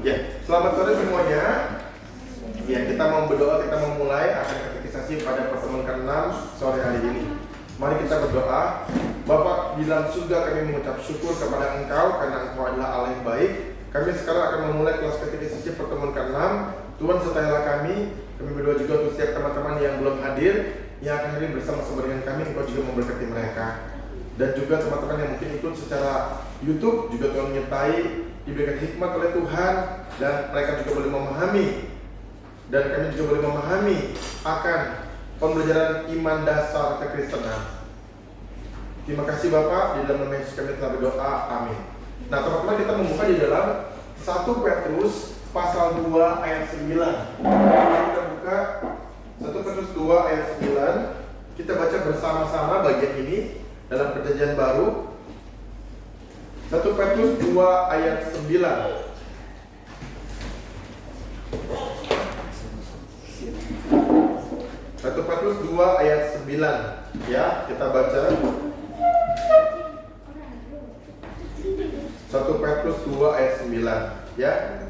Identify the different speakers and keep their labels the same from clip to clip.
Speaker 1: Ya, selamat sore semuanya. Ya, kita mau berdoa, kita mau mulai akan katekisasi pada pertemuan ke-6 sore hari ini. Mari kita berdoa. Bapa di dalam surga, kami mengucap syukur kepada Engkau karena Engkau adalah Allah yang baik. Kami sekarang akan memulai kelas katekisasi pertemuan ke-6. Tuhan sertailah kami. Kami berdoa juga untuk setiap teman-teman yang belum hadir, yang akan hadir bersama-sama dengan kami. Engkau juga memberkati mereka. Dan juga teman-teman yang mungkin ikut secara YouTube, juga Tuhan menyertai, diberikan hikmat oleh Tuhan, dan mereka juga boleh memahami, dan kami juga boleh memahami akan pembelajaran iman dasar kekristenan. Terima kasih Bapak, di dalam nama Yesus kami telah berdoa, amin. Nah teman-teman, kita membuka di dalam 1 Petrus pasal 2 ayat 9. Kita buka 1 Petrus 2 ayat 9. Kita baca bersama-sama bagian ini dalam perjanjian baru. 1 Petrus 2 ayat 9. 1 Petrus 2 ayat 9. Ya, kita baca 1 Petrus 2 ayat 9. Ya,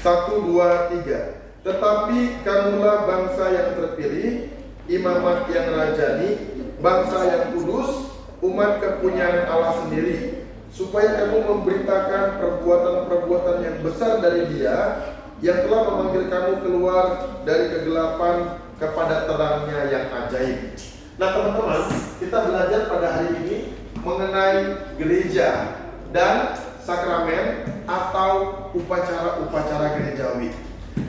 Speaker 1: 1, 2, 3. Tetapi kamulah bangsa yang terpilih, imamat yang rajani, bangsa yang kudus, umat kepunyaan Allah sendiri, supaya kamu memberitakan perbuatan-perbuatan yang besar dari Dia yang telah memanggil kamu keluar dari kegelapan kepada terangnya yang ajaib. Nah teman-teman, kita belajar pada hari ini mengenai gereja dan sakramen atau upacara-upacara gerejawi.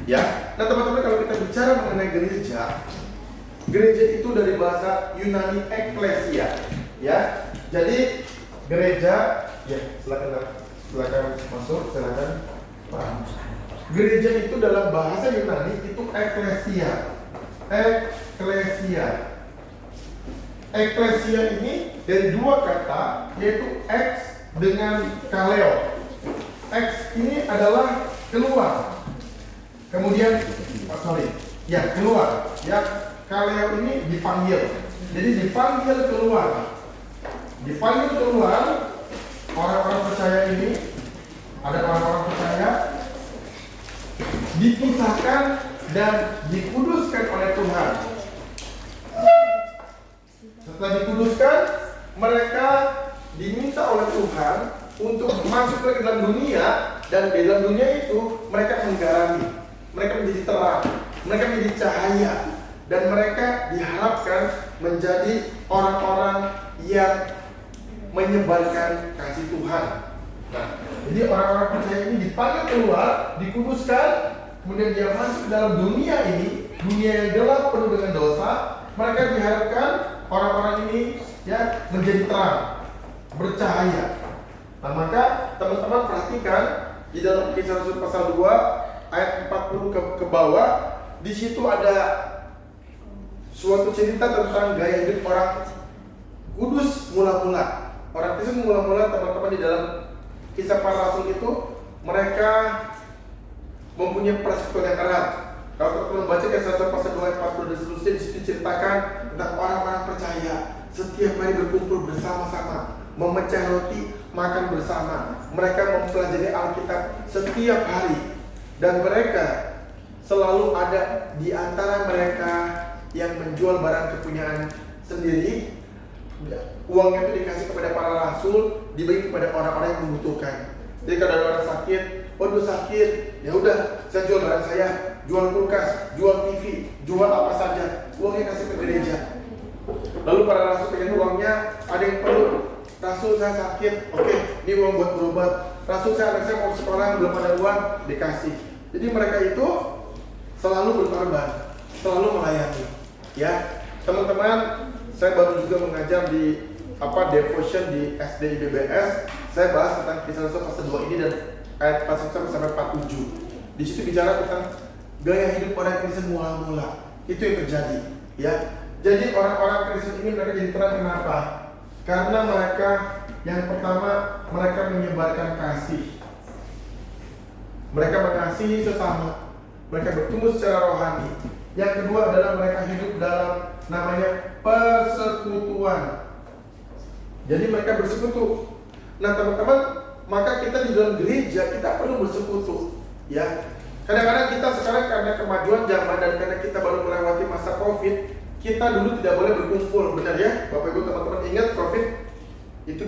Speaker 1: Ya, nah teman-teman, kalau kita bicara mengenai gereja, gereja itu dari bahasa Yunani eklesia, ya. Jadi gereja, ya silakan masuk, silakan. Gereja itu dalam bahasa Yunani itu eklesia. Eklesia ini dari dua kata, yaitu ex dengan kaleo. Ex ini adalah keluar. Kemudian keluar. Ya, kaleo ini dipanggil. Jadi dipanggil keluar. Orang-orang percaya ini, ada orang-orang percaya dipisahkan dan dikuduskan oleh Tuhan. Setelah dikuduskan, mereka diminta oleh Tuhan untuk masuk ke dalam dunia, dan di dalam dunia itu mereka menggarami, mereka menjadi terang, mereka menjadi cahaya, dan mereka diharapkan menjadi orang-orang yang menyebarkan kasih Tuhan. Nah, jadi orang-orang percaya ini dipanggil keluar, dikuduskan, kemudian dia masuk ke dalam dunia ini, dunia yang gelap penuh dengan dosa. Mereka diharapkan orang-orang ini ya menjadi terang, bercahaya. Nah, maka teman-teman perhatikan di dalam Kisah Rasul pasal 2 ayat 40 ke bawah, di situ ada suatu cerita tentang gaya hidup orang kudus mula-mula. Orang Kristen mula-mula, teman-teman, di dalam Kisah Para Rasul itu mereka mempunyai persekutuan yang erat. Kalau teman-teman baca Kisah Rasul pasal 2 ayat 40 dan seterusnya, di situ diceritakan tentang orang-orang percaya setiap hari berkumpul bersama-sama, memecah roti, makan bersama. Mereka mempelajari Alkitab setiap hari, dan mereka selalu ada di antara mereka yang menjual barang kepunyaan sendiri. Uangnya itu dikasih kepada para rasul, dibagi kepada orang-orang yang membutuhkan. Jadi kalau ada orang sakit, waduh sakit, ya udah, saya jual barang saya, jual kulkas, jual TV, jual apa saja, uangnya kasih ke gereja. Lalu para rasul pengen uangnya, ada yang perlu, rasul saya sakit, oke, ini uang buat berobat. Rasul anak saya mau sekolah, belum ada uang, dikasih. Jadi mereka itu selalu berkorban, selalu melayani. Ya, teman-teman, saya baru juga mengajar di devotion di SD IBBS. Saya bahas tentang Kisah Rasul pasal 2 ini dan ayat 41 sampai 47. Di situ bicara tentang gaya hidup orang Kristen mula-mula. Itu yang terjadi, ya. Jadi orang-orang Kristen ini mereka jadi terang, kenapa? Karena mereka, yang pertama, mereka menyebarkan kasih. Mereka mengasihi sesama. Mereka bertumbuh secara rohani. Yang kedua adalah mereka hidup dalam namanya persekutuan. Jadi mereka bersekutu. Nah teman-teman, maka kita di dalam gereja kita perlu bersekutu, ya. Kadang-kadang kita sekarang karena kemajuan zaman dan karena kita baru melewati masa COVID, kita dulu tidak boleh berkumpul, benar ya? Bapak Ibu teman-teman ingat COVID itu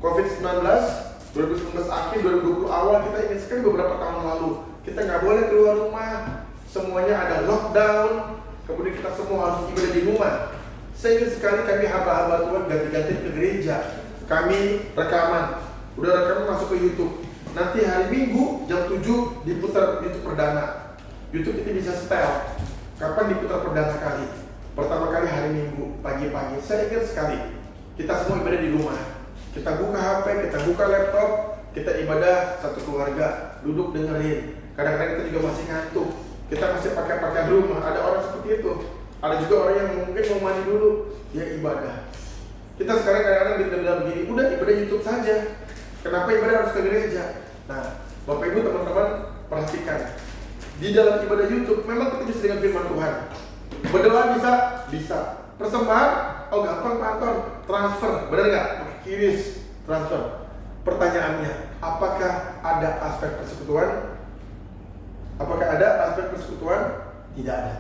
Speaker 1: COVID-19 2019 akhir 2020 awal, kita ingat sekali beberapa tahun lalu kita nggak boleh keluar rumah, semuanya ada lockdown, kemudian kita semua harus ibadah di rumah. Saya ingat sekali kami hamba-hamba Tuhan ganti-ganti ke gereja, kami rekaman, udah rekaman masuk ke YouTube. Nanti hari Minggu jam 7 diputar YouTube perdana. YouTube itu bisa setel kapan diputar perdana kali. Pertama kali hari Minggu pagi-pagi. Saya ingat sekali kita semua ibadah di rumah. Kita buka HP, kita buka laptop, kita ibadah satu keluarga, duduk dengerin. Kadang-kadang kita juga masih ngantuk, kita masih pakai pakaian rumah. Ada orang seperti itu. Ada juga orang yang mungkin mau mandi dulu, dia ibadah. Kita sekarang kadang-kadang bilang begini, udah ibadah YouTube saja. Kenapa ibadah harus ke gereja? Nah, Bapak Ibu teman-teman perhatikan, di dalam ibadah YouTube memang kita bisa dengan firman Tuhan. Berdoa bisa. Persembahan, oh gampang Pak Anton, transfer, benar nggak? Kiris, transfer. Pertanyaannya, apakah ada aspek persekutuan? Apakah ada aspek persekutuan? Tidak ada.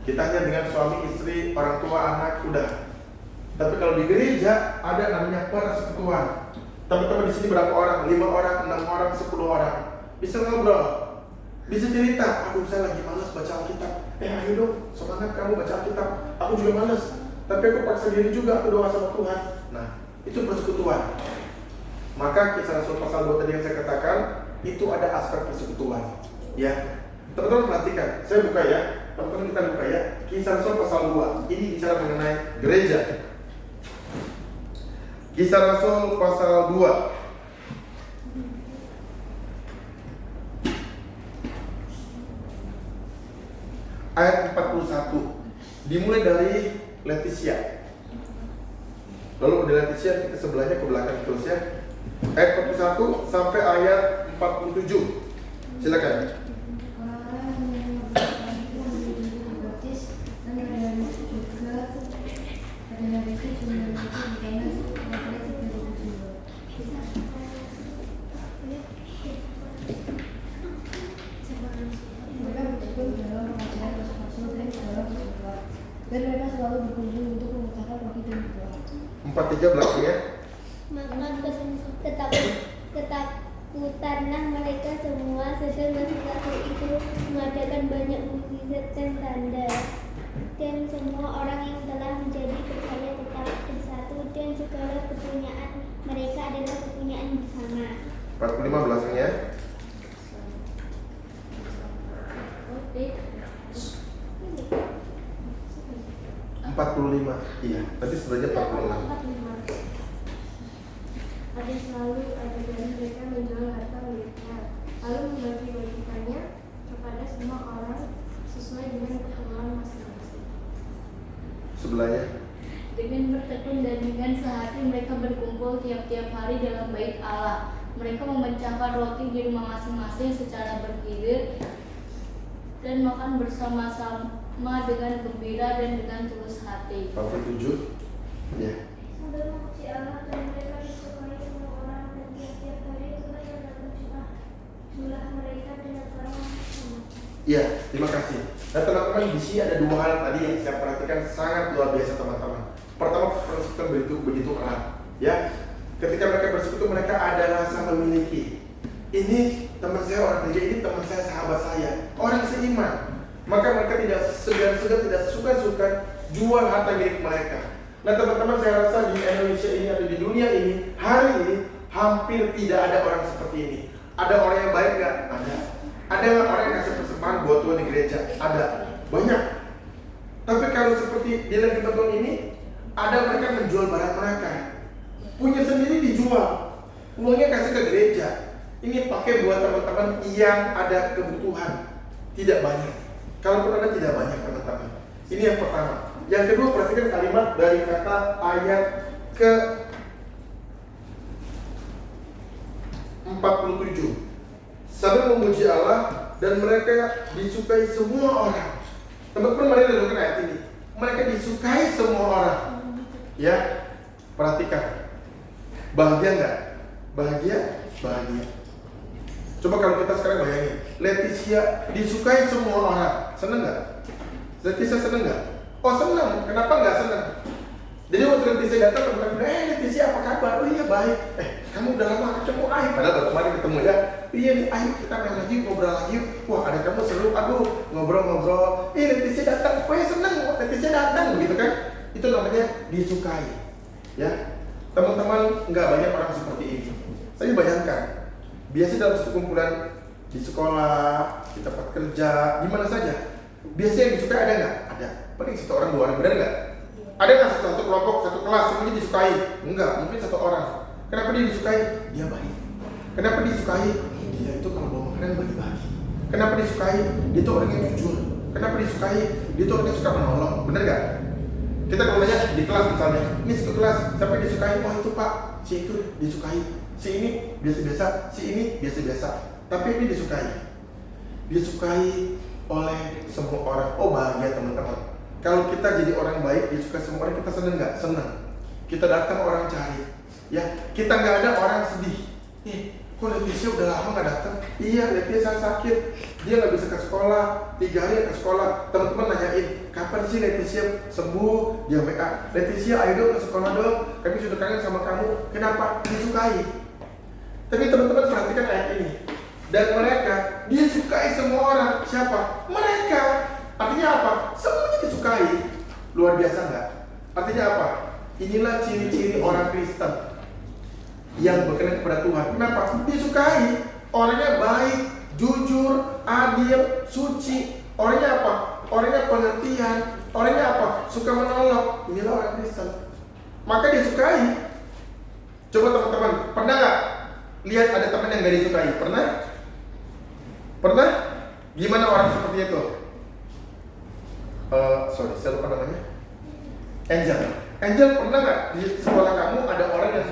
Speaker 1: Kita hanya dengan suami, istri, orang tua, anak, udah. Tapi kalau di gereja ada namanya persekutuan. Teman-teman di sini berapa orang? 5 orang, 6 orang, 10 orang. Bisa ngobrol, bisa cerita. Aduh, saya lagi malas baca Alkitab. Ayo dong, semangat kamu baca Alkitab. Aku juga malas, tapi aku paksa diri juga, aku doa sama Tuhan. Nah, itu persekutuan. Maka Kisah Rasul pasal 2 tadi yang saya katakan, itu ada aspek persekutuan. Ya, teman-teman perhatikan. Saya buka ya, teman-teman kita buka ya. Kisah Rasul pasal 2. Ini bicara mengenai gereja. Kisah Rasul pasal 2 ayat 41. Dimulai dari Leticia. Lalu dari Leticia kita sebelahnya ke belakang terus ya. Ayat 41 sampai ayat 47. Silakan.
Speaker 2: Dan mereka selalu berkunjung untuk memecahkan roti dan berdoa.
Speaker 1: 43 belakangnya.
Speaker 3: Maka ketakutanlah mereka semua, sedang rasul-rasul itu mengadakan banyak mukjizat dan tanda. Dan semua orang yang telah menjadi percaya tetap bersatu, dan segala kepunyaan mereka adalah kepunyaan bersama.
Speaker 1: 45 belakangnya. 45. Iya, tadi sebenarnya 46.
Speaker 2: Ada selalu ada dari mereka menjual harta mereka, lalu membagi-bagikannya kepada semua orang sesuai dengan keperluan masing-masing.
Speaker 1: Sebelahnya.
Speaker 4: Dengan bertekun dan dengan sehati mereka berkumpul tiap-tiap hari dalam bait Allah. Mereka memecahkan roti di rumah masing-masing secara bergilir dan makan bersama-sama dengan gembira dan dengan tulus hati.
Speaker 1: 47. Ya.
Speaker 3: Sambil memuji Allah dan mereka disukai semua orang, dan tiap-tiap hari Tuhan menambah jumlah mereka dengan orang sama.
Speaker 1: Iya, terima kasih. Nah teman-teman, di sini ada dua hal tadi yang saya perhatikan sangat luar biasa teman-teman. Pertama, persekutuan begitu erat. Ya, ketika mereka bersekutu mereka ada rasa memiliki. Ini teman saya orang gereja, ini teman saya, sahabat saya, orang seiman. Maka mereka tidak segan-segan, tidak suka-suka jual harta milik mereka. Nah teman-teman, saya rasa di Indonesia ini atau di dunia ini hari ini hampir tidak ada orang seperti ini. Ada orang yang baik nggak? Ada. Ada orang yang kasih persembahan buat Tuhan di gereja? Ada. Banyak. Tapi kalau seperti di dalam Tuhan ini, ada mereka menjual barang mereka, punya sendiri dijual, uangnya kasih ke gereja. Ini pakai buat teman-teman yang ada kebutuhan. Tidak banyak. Kalaupun ada tidak banyak teman-teman. Ini yang pertama. Yang kedua, perhatikan kalimat dari kata ayat ke 47. Sambil memuji Allah dan mereka disukai semua orang. Teman-teman, mari renungkan ayat ini. Mereka disukai semua orang. Ya, perhatikan. Bahagia nggak? bahagia, bahagia. Coba kalau kita sekarang bayangin, Leticia disukai semua orang, seneng nggak? Leticia seneng nggak? Oh seneng, kenapa nggak seneng? Jadi waktu Leticia datang, teman-teman bilang, Leticia apa kabar? Oh iya baik. Kamu udah lama ketemu, ayo. Padahal baru kemarin ketemu ya. Iya nih, ayo kita main lagi, ngobrol lagi. Wah ada kamu seru, aduh ngobrol-ngobrol. Leticia datang, oh ya seneng, Leticia datang, begitu kan? Itu namanya disukai. Ya, teman-teman nggak banyak orang seperti ini. Tapi bayangkan, biasa dalam satu kumpulan di sekolah, di tempat kerja, di mana saja, biasanya yang disukai ada nggak? Ada. Paling satu orang, dua orang, benar nggak? Ada nggak satu kelompok, satu kelas semuanya disukai? Enggak, mungkin satu orang. Kenapa dia disukai? Dia baik. Kenapa disukai? Dia itu kalau bawa makanan bagi-bagi. Kenapa disukai? Dia itu orang yang jujur. Kenapa disukai? Dia itu orang yang suka menolong. Benar nggak? Kita kalau nanya di kelas misalnya, ini satu kelas, siapa yang disukai? Oh itu pak, si itu disukai. Si ini biasa-biasa, si ini biasa-biasa. Tapi ini disukai. Disukai oleh semua orang. Oh bahagia teman-teman. Kalau kita jadi orang baik, disukai semua orang, kita seneng nggak? Seneng. Kita datang orang cari. Ya, kita nggak ada orang sedih. Kok Leticia udah lama nggak datang? Iya, Leticia sakit. Dia nggak bisa ke sekolah. 3 hari ke sekolah. Teman-teman nanyain, kapan sih Leticia sembuh? Dia WA, Leticia ayo dong ke sekolah dong. Kami sudah kangen sama kamu. Kenapa? Disukai. Tapi teman-teman perhatikan ayat ini. Dan mereka disukai semua orang. Siapa? Mereka. Artinya apa? Semuanya disukai. Luar biasa nggak? Artinya apa? Inilah ciri-ciri orang Kristen yang berkenan kepada Tuhan. Kenapa? Disukai. Orangnya baik, jujur, adil, suci. Orangnya apa? Orangnya pengertian. Orangnya apa? Suka menolong. Inilah orang Kristen. Maka disukai. Coba teman-teman, pernah nggak lihat ada teman yang gak disukai? Pernah? Pernah? Gimana orang seperti itu? Saya lupa namanya. Angel. Angel, pernah nggak di sekolah kamu ada orang yang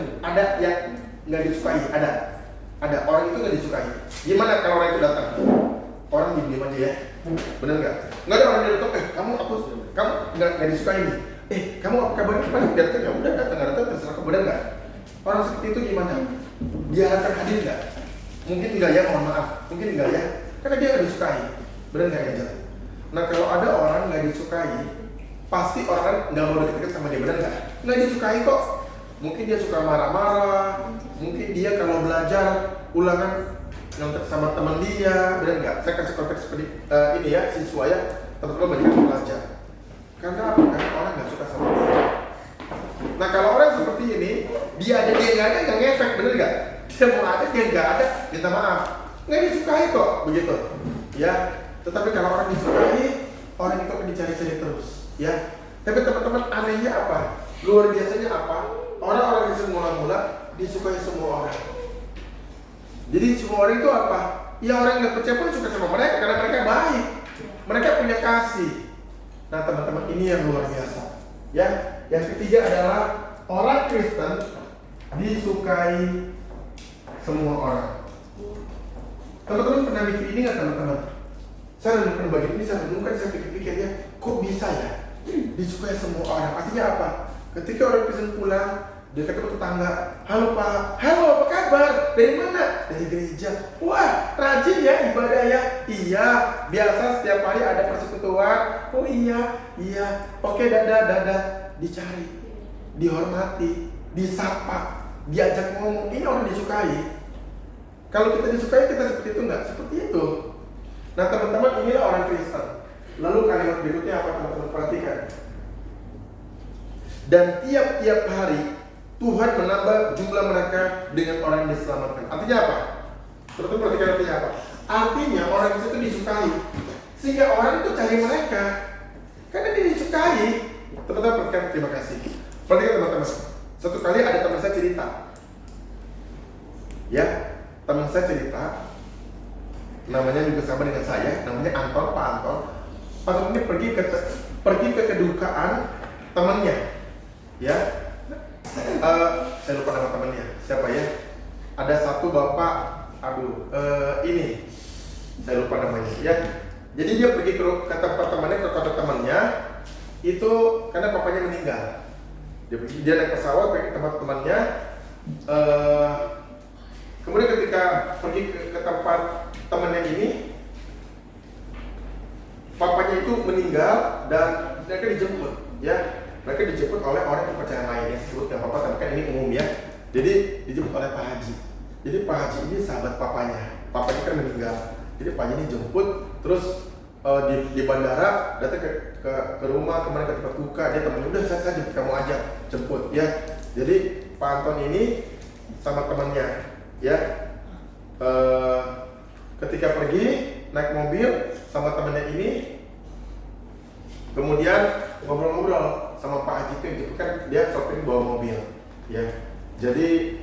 Speaker 1: nggak disukai? Ada orang itu nggak disukai. Gimana kalau orang itu datang? Orang diam aja ya. Bener nggak? Nggak ada orang yang datang. Kamu nggak disukai nih. Kamu apa kabarnya? Paling datang ya udah datang terserah kamu. Bener nggak? Orang seperti itu gimana? Dia akan hadir nggak? Mungkin nggak ya, mohon maaf. Mungkin nggak ya, karena dia nggak disukai. Bener nggak Angel? Nah kalau ada orang nggak disukai, pasti orang nggak mau deket-deket sama dia, benar nggak? Nggak disukai kok. Mungkin dia suka marah-marah, mungkin dia kalau belajar ulangan nyontek sama teman dia, benar nggak? Saya kasih konteks seperti ini ya, siswa ya, teman-teman banyak yang belajar. Karena apa? Karena orang nggak suka sama dia. Nah kalau orang seperti ini, dia ada dia nggak ada, nggak ngefek, benar nggak? Dia mau ada, dia nggak ada, minta maaf, nggak disukai kok, begitu. Ya, tetapi kalau orang disukai, orang itu akan dicari-cari terus. Ya, tapi teman-teman anehnya apa? Luar biasanya apa? Orang-orang yang mula-mula disukai semua orang. Jadi semua orang itu apa? Ya orang yang nggak percaya pun suka sama mereka karena mereka baik, mereka punya kasih. Nah teman-teman ini yang luar biasa. Ya, yang ketiga adalah orang Kristen disukai semua orang. Teman-teman pernah mikir ini nggak teman-teman? Saya renungkan bagian ini, saya renungkan, saya pikir-pikir ya, kok bisa ya disukai semua orang? Artinya apa? Ketika orang Kristen pulang, dia ketemu tetangga, halo pak, halo apa kabar? Dari mana? Dari gereja. Wah, rajin ya ibadah ya? Iya, biasa setiap hari ada persekutuan. Oh iya, oke dadah, dicari, dihormati, disapa, diajak ngomong. Ini orang disukai. Kalau kita disukai, kita seperti itu nggak? Seperti itu. Nah teman-teman, inilah orang Kristen. Lalu kalimat berikutnya apa teman-teman perhatikan? Dan tiap-tiap hari Tuhan menambah jumlah mereka dengan orang yang diselamatkan. Artinya apa? Teman-teman perhatikan artinya apa? Artinya orang Kristen itu disukai, sehingga orang itu cari mereka karena dia disukai. Teman-teman perhatikan, terima kasih. Perhatikan teman-teman. Satu kali ada teman saya cerita. Ya, teman saya cerita. Namanya juga sama dengan saya, namanya Anton, Pak Anton. Pak Anton ini pergi ke kedukaan temannya, ya. Saya lupa nama temannya, siapa ya? Ada satu bapak, ini saya lupa namanya, ya. Jadi dia pergi ke tempat temannya, ke kota temannya, itu karena papanya meninggal. Dia naik pesawat pergi ke tempat temannya. pergi ke tempat temannya ini, papanya itu meninggal dan mereka dijemput, ya. Mereka dijemput oleh orang kepercayaan lainnya, sebut nggak apa-apa, tapi kan ini umum ya. Jadi dijemput oleh Pak Haji. Jadi Pak Haji ini sahabat papanya kan meninggal. Jadi Pak Haji ini jemput, terus di bandara datang ke rumah, kemarin ke tempat duka, dia temannya udah saya jemput kamu aja, jemput ya. Jadi Pak Anton ini sama temannya ya, ketika pergi naik mobil sama temannya ini, kemudian ngobrol-ngobrol sama Pak Haji itu kan dia sopir bawa mobil ya. Jadi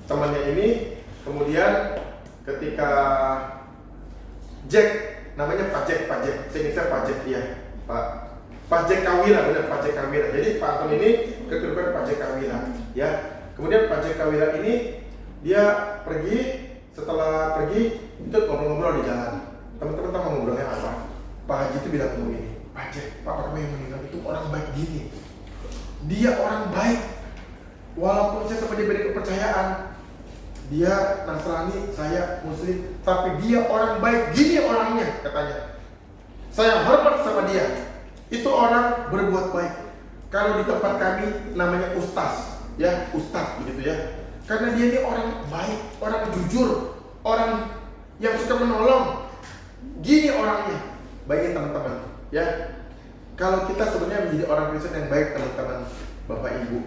Speaker 1: temannya ini kemudian ketika Jack, namanya Pak Jack, saya ingat Pak Jack ya, Pak Jack Kawira, benar Pak Jack Kawira. Jadi Pak Anton ini keturunan Pak Jack Kawira ya. Kemudian Pak Jack Kawira ini dia pergi, setelah pergi itu ngobrol-ngobrol di jalan. Teman-teman tahu ngobrolnya apa? Pak Haji itu bilang begini, Pak Jack, papa kamu yang meninggal itu orang baik gini. Dia orang baik, walaupun saya sama dia beda kepercayaan. Dia Nasrani, saya Muslim, tapi dia orang baik gini orangnya, katanya. Saya hormat sama dia. Itu orang berbuat baik. Kalau di tempat kami namanya ustaz, ya ustaz begitu ya. Karena dia ini orang baik, orang jujur, orang yang suka menolong. Gini orangnya. Baiknya teman-teman, ya. Kalau kita sebenarnya menjadi orang Kristen yang baik, teman-teman, Bapak Ibu,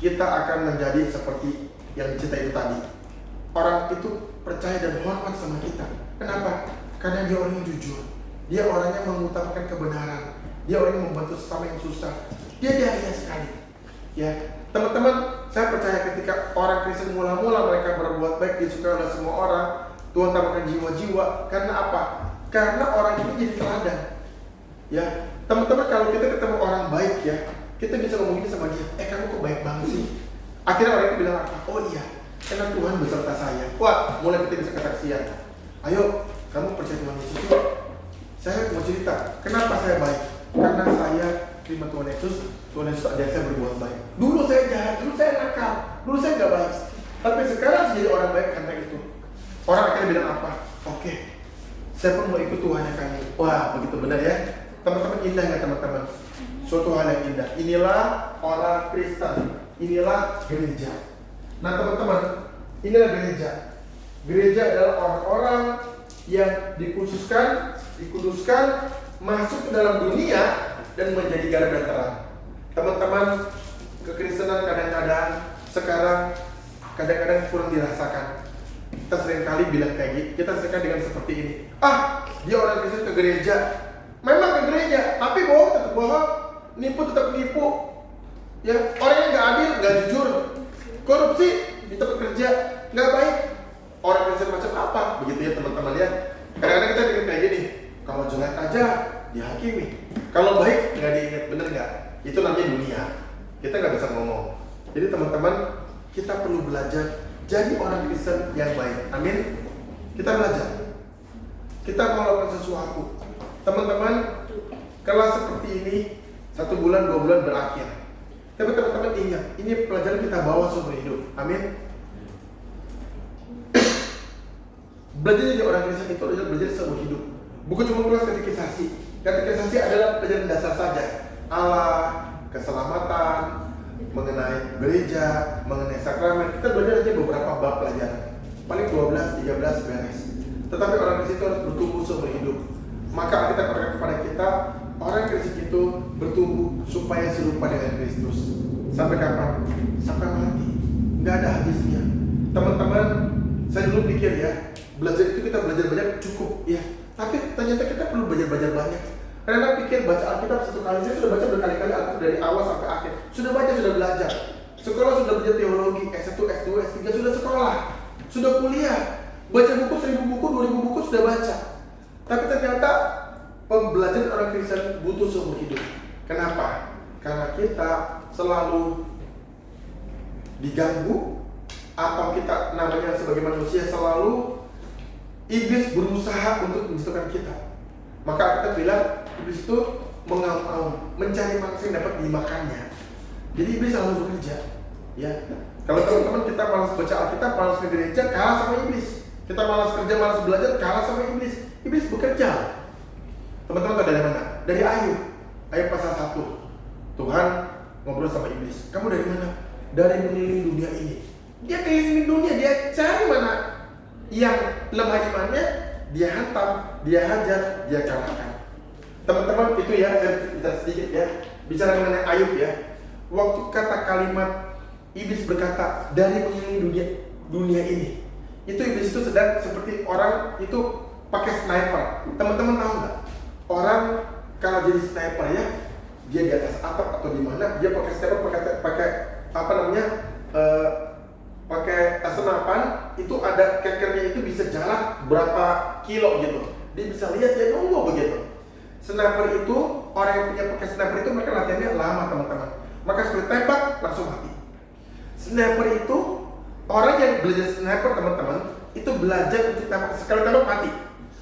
Speaker 1: kita akan menjadi seperti yang cerita itu tadi. Orang itu percaya dan hormat sama kita. Kenapa? Karena dia orang yang jujur. Dia orang yang mengutamakan kebenaran. Dia orang yang membantu sesama yang susah. Dia dahlia sekali. Ya, teman-teman, saya percaya ketika orang Kristen mula-mula mereka berbuat baik, disukai oleh semua orang, Tuhan tambahkan jiwa-jiwa. Karena apa? Karena orang ini jadi teladan. Ya, teman-teman, kalau kita ketemu orang baik ya, kita bisa ngomongin sama dia, kamu kok baik banget sih. Akhirnya orang itu bilang apa? Oh iya, karena Tuhan beserta saya. Wah, mulai kita bisa kesaksian. Ayo, kamu percaya Tuhan Yesus yuk. Saya mau cerita, kenapa saya baik? Karena saya terima Tuhan Yesus ajar saya berbuat baik. Dulu saya jahat, dulu saya nakal, dulu saya nggak baik. Tapi sekarang saya jadi orang baik karena itu. Orang akhirnya bilang apa? Oke, saya pun mau ikut Tuhan yang kami. Wah, begitu benar ya. Teman-teman, indah ya teman-teman. Suatu hal yang indah. Inilah orang Kristen. Inilah gereja. Nah teman-teman, inilah gereja. Gereja adalah orang-orang yang dikuduskan, masuk ke dalam dunia dan menjadi garda terang. Teman-teman, kekristenan kadang-kadang sekarang kurang dirasakan. Kita seringkali bilang kayak gitu, kita seringkali dengan seperti ini. Dia orang Kristen ke gereja. Memang ke gereja, tapi bohong tetap bohong, nipu tetap nipu. Ya, orang yang nggak adil, nggak jujur, korupsi di tempat kerja, nggak baik. Orang Kristen macam apa? Begitu ya teman-teman ya. Kadang-kadang kita bikin kayak gini, kalau jelek aja dihakimi, kalau baik nggak diingat, bener nggak? Itu namanya dunia. Kita nggak bisa ngomong. Jadi teman-teman, kita perlu belajar jadi orang Kristen yang baik. Amin. Kita belajar. Kita melakukan sesuatu. Teman-teman, kelas seperti ini 1 bulan, 2 bulan berakhir. Tapi teman-teman ingat, ini pelajaran kita bawa seumur hidup. Amin. Belajar jadi orang Kristen itu adalah belajar seumur hidup. Bukan cuma kelas katekisasi. Katekisasi adalah pelajaran dasar saja. Allah, keselamatan, mengenai gereja, mengenai sakramen. Kita belajar aja beberapa bab pelajaran. Paling 12, 13 beres. Tetapi orang Kristen itu harus bertumbuh seumur hidup. Maka kita katakan kepada kita, orang Kristen itu bertumbuh supaya serupa dengan Kristus. Sampai kapan? Sampai mati. Nggak ada habisnya. Teman-teman, saya dulu pikir ya, belajar itu kita belajar banyak cukup ya. Tapi ternyata kita perlu belajar banyak. Karena pikir baca Alkitab 1 kali, saya sudah baca berkali-kali Alkitab dari awal sampai akhir. Sudah baca, sudah belajar. Sekolah sudah belajar teologi, S1, S2, S3, sudah sekolah. Sudah kuliah. Baca buku 1000 buku, 2000 buku sudah baca. Tapi ternyata pembelajaran orang Kristen butuh seumur hidup. Kenapa? Karena kita selalu diganggu, atau kita namanya sebagai manusia selalu iblis berusaha untuk menjatuhkan kita. Maka kita bilang iblis itu mengaum-aum, mencari manusia yang dapat dimakannya. Jadi iblis selalu bekerja, ya. Kalau teman-teman kita malas baca Alkitab, malas ke gereja, kalah sama iblis. Kita malas kerja, malas belajar, kalah sama iblis. Iblis bekerja. Teman-teman tahu dari mana? Dari Ayub. Ayub pasal 1. Tuhan ngobrol sama iblis. Kamu dari mana? Dari mengelilingi dunia ini. Dia keliling dunia, dia cari mana yang lemah imannya, dia hantam, dia hajar, dia kalahkan. Teman-teman itu ya, saya bicara sedikit ya, bicara mengenai Ayub ya. Waktu kata kalimat iblis berkata dari mengelilingi dunia ini, itu iblis itu sedang seperti orang itu pakai sniper. Teman-teman tahu nggak? Orang kalau jadi sniper ya, dia di atas atap atau di mana, dia pakai sniper, pakai apa namanya? Pakai senapan, itu ada kekernya itu bisa jarak berapa kilo gitu. Dia bisa lihat, dia nunggu begitu. Sniper itu, orang yang punya pakai sniper itu mereka latihannya lama teman-teman. Maka sekali tembak langsung mati. Sniper itu, orang yang belajar sniper teman-teman, itu belajar untuk tembak, sekali tembak mati.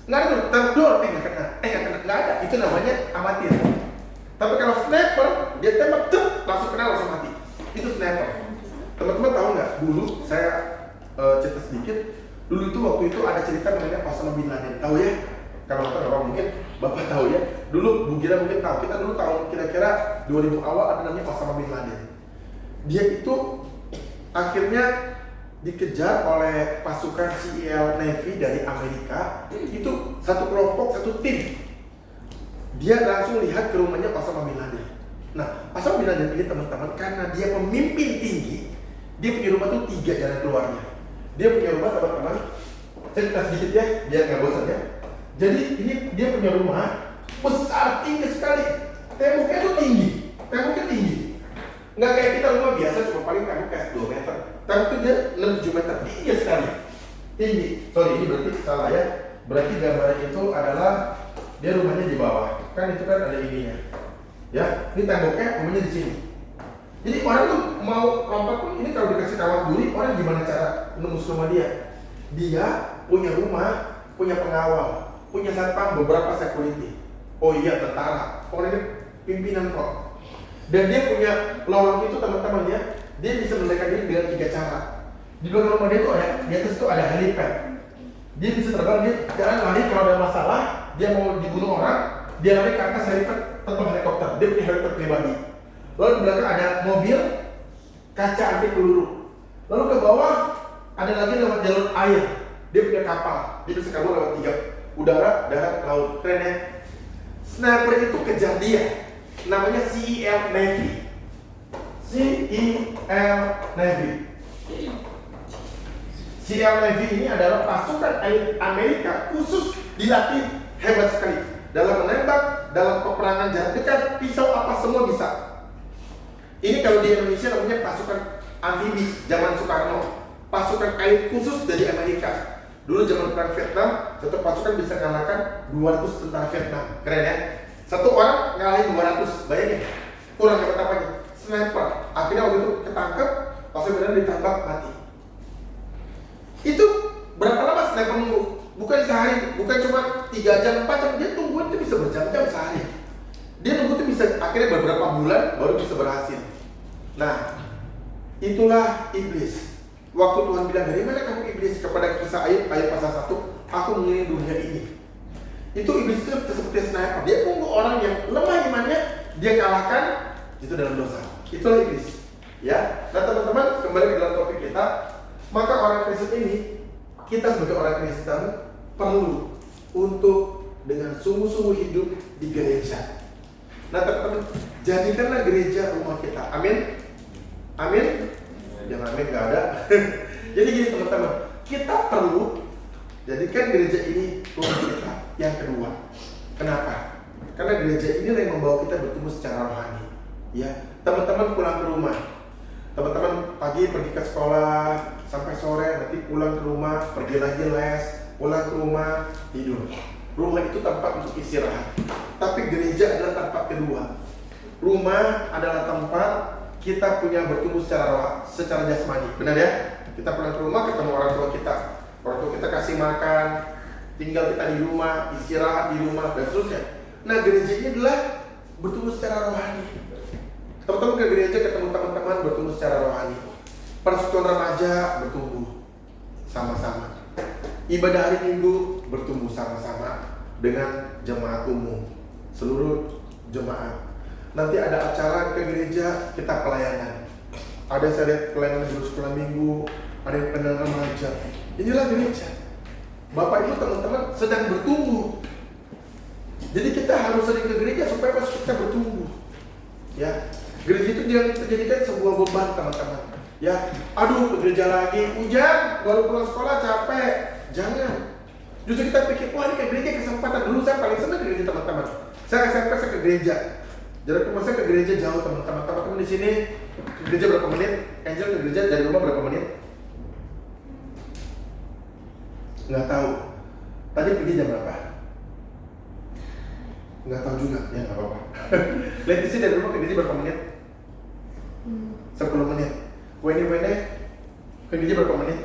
Speaker 1: Nggak ada tuh, terdor, nggak kena, nggak ada. Itu namanya amatir. Tapi kalau sniper, dia tembak, langsung kena, langsung mati. Itu sniper. Teman-teman tahu nggak? Dulu saya cerita sedikit. Dulu itu waktu itu ada cerita mengenai Osama bin Laden. Tahu ya? Kalau nggak mungkin Bapak tahu ya. Dulu Bu Gira mungkin tahu. Kita dulu tahun kira-kira 2000 awal ada namanya Osama bin Laden. Dia itu akhirnya dikejar oleh pasukan CEL Navy dari Amerika. Itu satu kelompok, satu tim. Dia langsung lihat ke rumahnya Osama bin Laden. Nah, Osama bin Laden ini teman-teman, karena dia pemimpin tinggi, dia punya rumah tuh 3 jalan keluarnya. Dia punya rumah teman-teman, saya cerita sedikit ya, biar nggak bosan ya. Jadi ini dia punya rumah besar, tinggi sekali. Temboknya tuh tinggi, nggak kayak kita rumah biasa cuma paling tembok kayak 2 meter. Tembok tuh dia 6-7 meter, tinggi sekali. Tinggi. Sorry, ini berarti salah ya. Berarti gambarnya itu adalah dia rumahnya di bawah. Kan itu kan ada ininya. Ya, ini temboknya, rumahnya di sini. Jadi orang tuh mau lompat pun ini kalau dikasih kawat duri, orang gimana cara nembus rumah dia? Dia punya rumah, punya pengawal, punya satpam, beberapa security. Oh iya, tentara. Orangnya pimpinan kok. Dan dia punya lorong itu teman-teman ya. Dia bisa mendekat diri dengan 3 cara. Di belakang rumah dia tuh ada, di atas tuh ada helipad. Dia bisa terbang, dia jangan lari kalau ada masalah, dia mau dibunuh orang, dia lari ke atas helipad, terbang helikopter. Dia punya helikopter pribadi. Lalu di belakang ada mobil, kaca anti peluru. Lalu ke bawah ada lagi lewat jalur air. Dia punya kapal. Dia bisa kabur lewat 3 udara, darat, laut. Keren ya. Sniper itu kejar dia. Namanya CEL Navy. CEL Navy. CEL Navy ini adalah pasukan elit Amerika khusus dilatih hebat sekali dalam menembak, dalam peperangan jarak dekat, pisau apa semua bisa. Ini kalau di Indonesia namanya pasukan amfibi zaman Soekarno, pasukan elit khusus dari Amerika. Dulu zaman perang Vietnam, satu pasukan bisa mengalahkan 200 tentara Vietnam. Keren ya? Satu orang ngalahin 200, bayangin. Kurang dapat apanya? Sniper. Akhirnya waktu itu ketangkep, pasukan benar ditembak mati. Itu berapa lama sniper nunggu? Bukan sehari, bukan cuma 3 jam, 4 jam. Dia tungguin itu bisa berjam-jam sehari. Dia nunggu itu bisa akhirnya beberapa bulan baru bisa berhasil. Nah, itulah iblis. Waktu Tuhan bilang, dari mana kamu iblis? Kepada kisah Ayub pasal 1, aku mengelilingi dunia ini. Itu iblis itu seperti sniper. Dia tunggu orang yang lemah imannya, dia kalahkan, itu dalam dosa. Itulah iblis. Ya, nah teman-teman, kembali ke dalam topik kita. Maka orang Kristen ini, kita sebagai orang Kristen perlu untuk dengan sungguh-sungguh hidup di gereja. Nah teman-teman, jadikanlah gereja rumah kita. Amin. Amin. Yang amin gak ada. Jadi gini teman-teman, kita perlu jadikan gereja ini rumah kita. Yang kedua, kenapa? Karena gereja ini yang membawa kita bertumbuh secara rohani. Ya, teman-teman pulang ke rumah. Teman-teman pagi pergi ke sekolah sampai sore, nanti pulang ke rumah, pergi lagi les, pulang ke rumah, tidur. Rumah itu tempat untuk istirahat. Tapi gereja adalah tempat kedua. Rumah adalah tempat kita punya bertumbuh secara jasmani. Benar ya? Kita pulang ke rumah ketemu orang tua kita. Orang tua kita kasih makan, tinggal kita di rumah, istirahat di rumah, dan seterusnya. Nah, gereja ini adalah bertumbuh secara rohani. Teman-teman ke gereja ketemu teman-teman bertumbuh secara rohani. Persekutuan remaja bertumbuh sama-sama. Ibadah hari Minggu bertumbuh sama-sama dengan jemaat umum, seluruh jemaat. Nanti ada acara ke gereja, kita pelayanan. Ada saya lihat pelayanan guru sekolah minggu, ada yang pelayanan remaja. Inilah gereja. Bapak Ibu teman-teman sedang bertumbuh. Jadi kita harus sering ke gereja supaya kita bertumbuh. Ya, gereja itu jangan dijadikan sebuah beban teman-teman. Ya, aduh ke gereja lagi, hujan, baru pulang sekolah capek. Jangan. Justru kita pikir, wah ini ke gereja kesempatan. Dulu saya paling senang ke gereja teman-teman. Saya SMP saya ke gereja. Jarak rumah saya ke gereja jauh teman-teman. Teman-teman di sini ke gereja berapa menit? Angel ke gereja dari rumah berapa menit? Nggak tahu. Tadi pergi jam berapa? Nggak tahu juga, ya nggak apa-apa. Leticia dari rumah ke gereja berapa menit? 10 menit. Wene ke gereja berapa menit?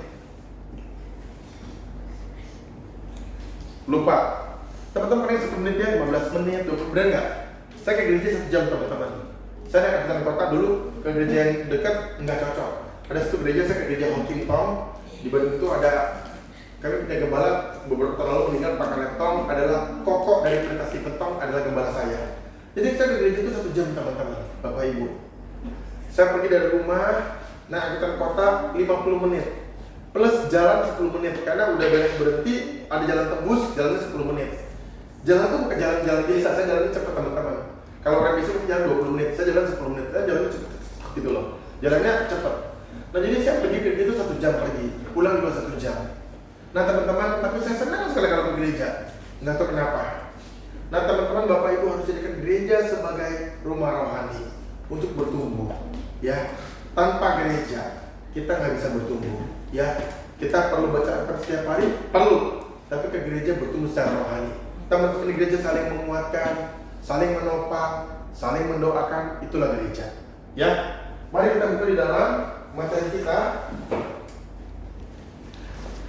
Speaker 1: Lupa. Teman-teman paling 10 menit ya, 15 menit tuh. Benar nggak? Saya ke gereja 1 jam teman-teman. Saya naik angkutan kota dulu ke gereja yang dekat nggak cocok. Ada satu gereja saya ke gereja Hongking Tong. Di Bandung itu ada kami punya gembala beberapa tahun lalu meninggal Pak Kaletong adalah kokok dari Perintah Stephen Tong adalah gembala saya. Jadi saya ke gereja itu 1 jam teman-teman, Bapak Ibu. Saya pergi dari rumah naik angkutan kota 50 menit plus jalan 10 menit karena udah beres berhenti ada jalan tembus jalannya 10 menit. Jalan tuh bukan jalan-jalan biasa, saya jalannya cepat teman-teman. Kalau orang biasa mungkin jalan 20 menit, saya jalan 10 menit, saya jalannya cepat gitu loh. Jalannya cepat. Nah jadi saya pergi ke gereja itu 1 jam pergi, pulang juga 1 jam. Nah teman-teman, tapi saya senang sekali kalau ke gereja. Nggak tahu kenapa. Nah teman-teman, Bapak Ibu harus jadikan gereja sebagai rumah rohani untuk bertumbuh. Ya, tanpa gereja kita nggak bisa bertumbuh. Ya, kita perlu baca Alkitab setiap hari, perlu. Tapi ke gereja bertumbuh secara rohani. Teman-teman di gereja saling menguatkan, saling menopang, saling mendoakan, itulah gereja. Ya, mari kita buka di dalam materi kita.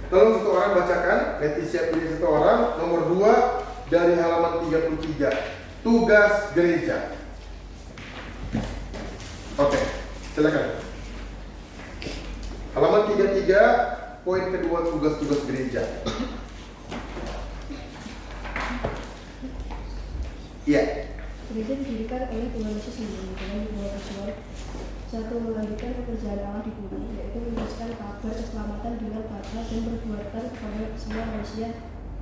Speaker 1: Tolong satu orang bacakan, Leticia pilih satu orang, nomor 2 dari halaman 33. Tugas gereja. Oke, silakan. Halaman 33, poin kedua tugas-tugas gereja. Iya.
Speaker 2: Gereja didirikan oleh Tuhan Yesus sendiri dengan dua tujuan. Satu, melanjutkan pekerjaan Allah di bumi, yaitu meneruskan kabar keselamatan dengan kata dan perbuatan kepada semua manusia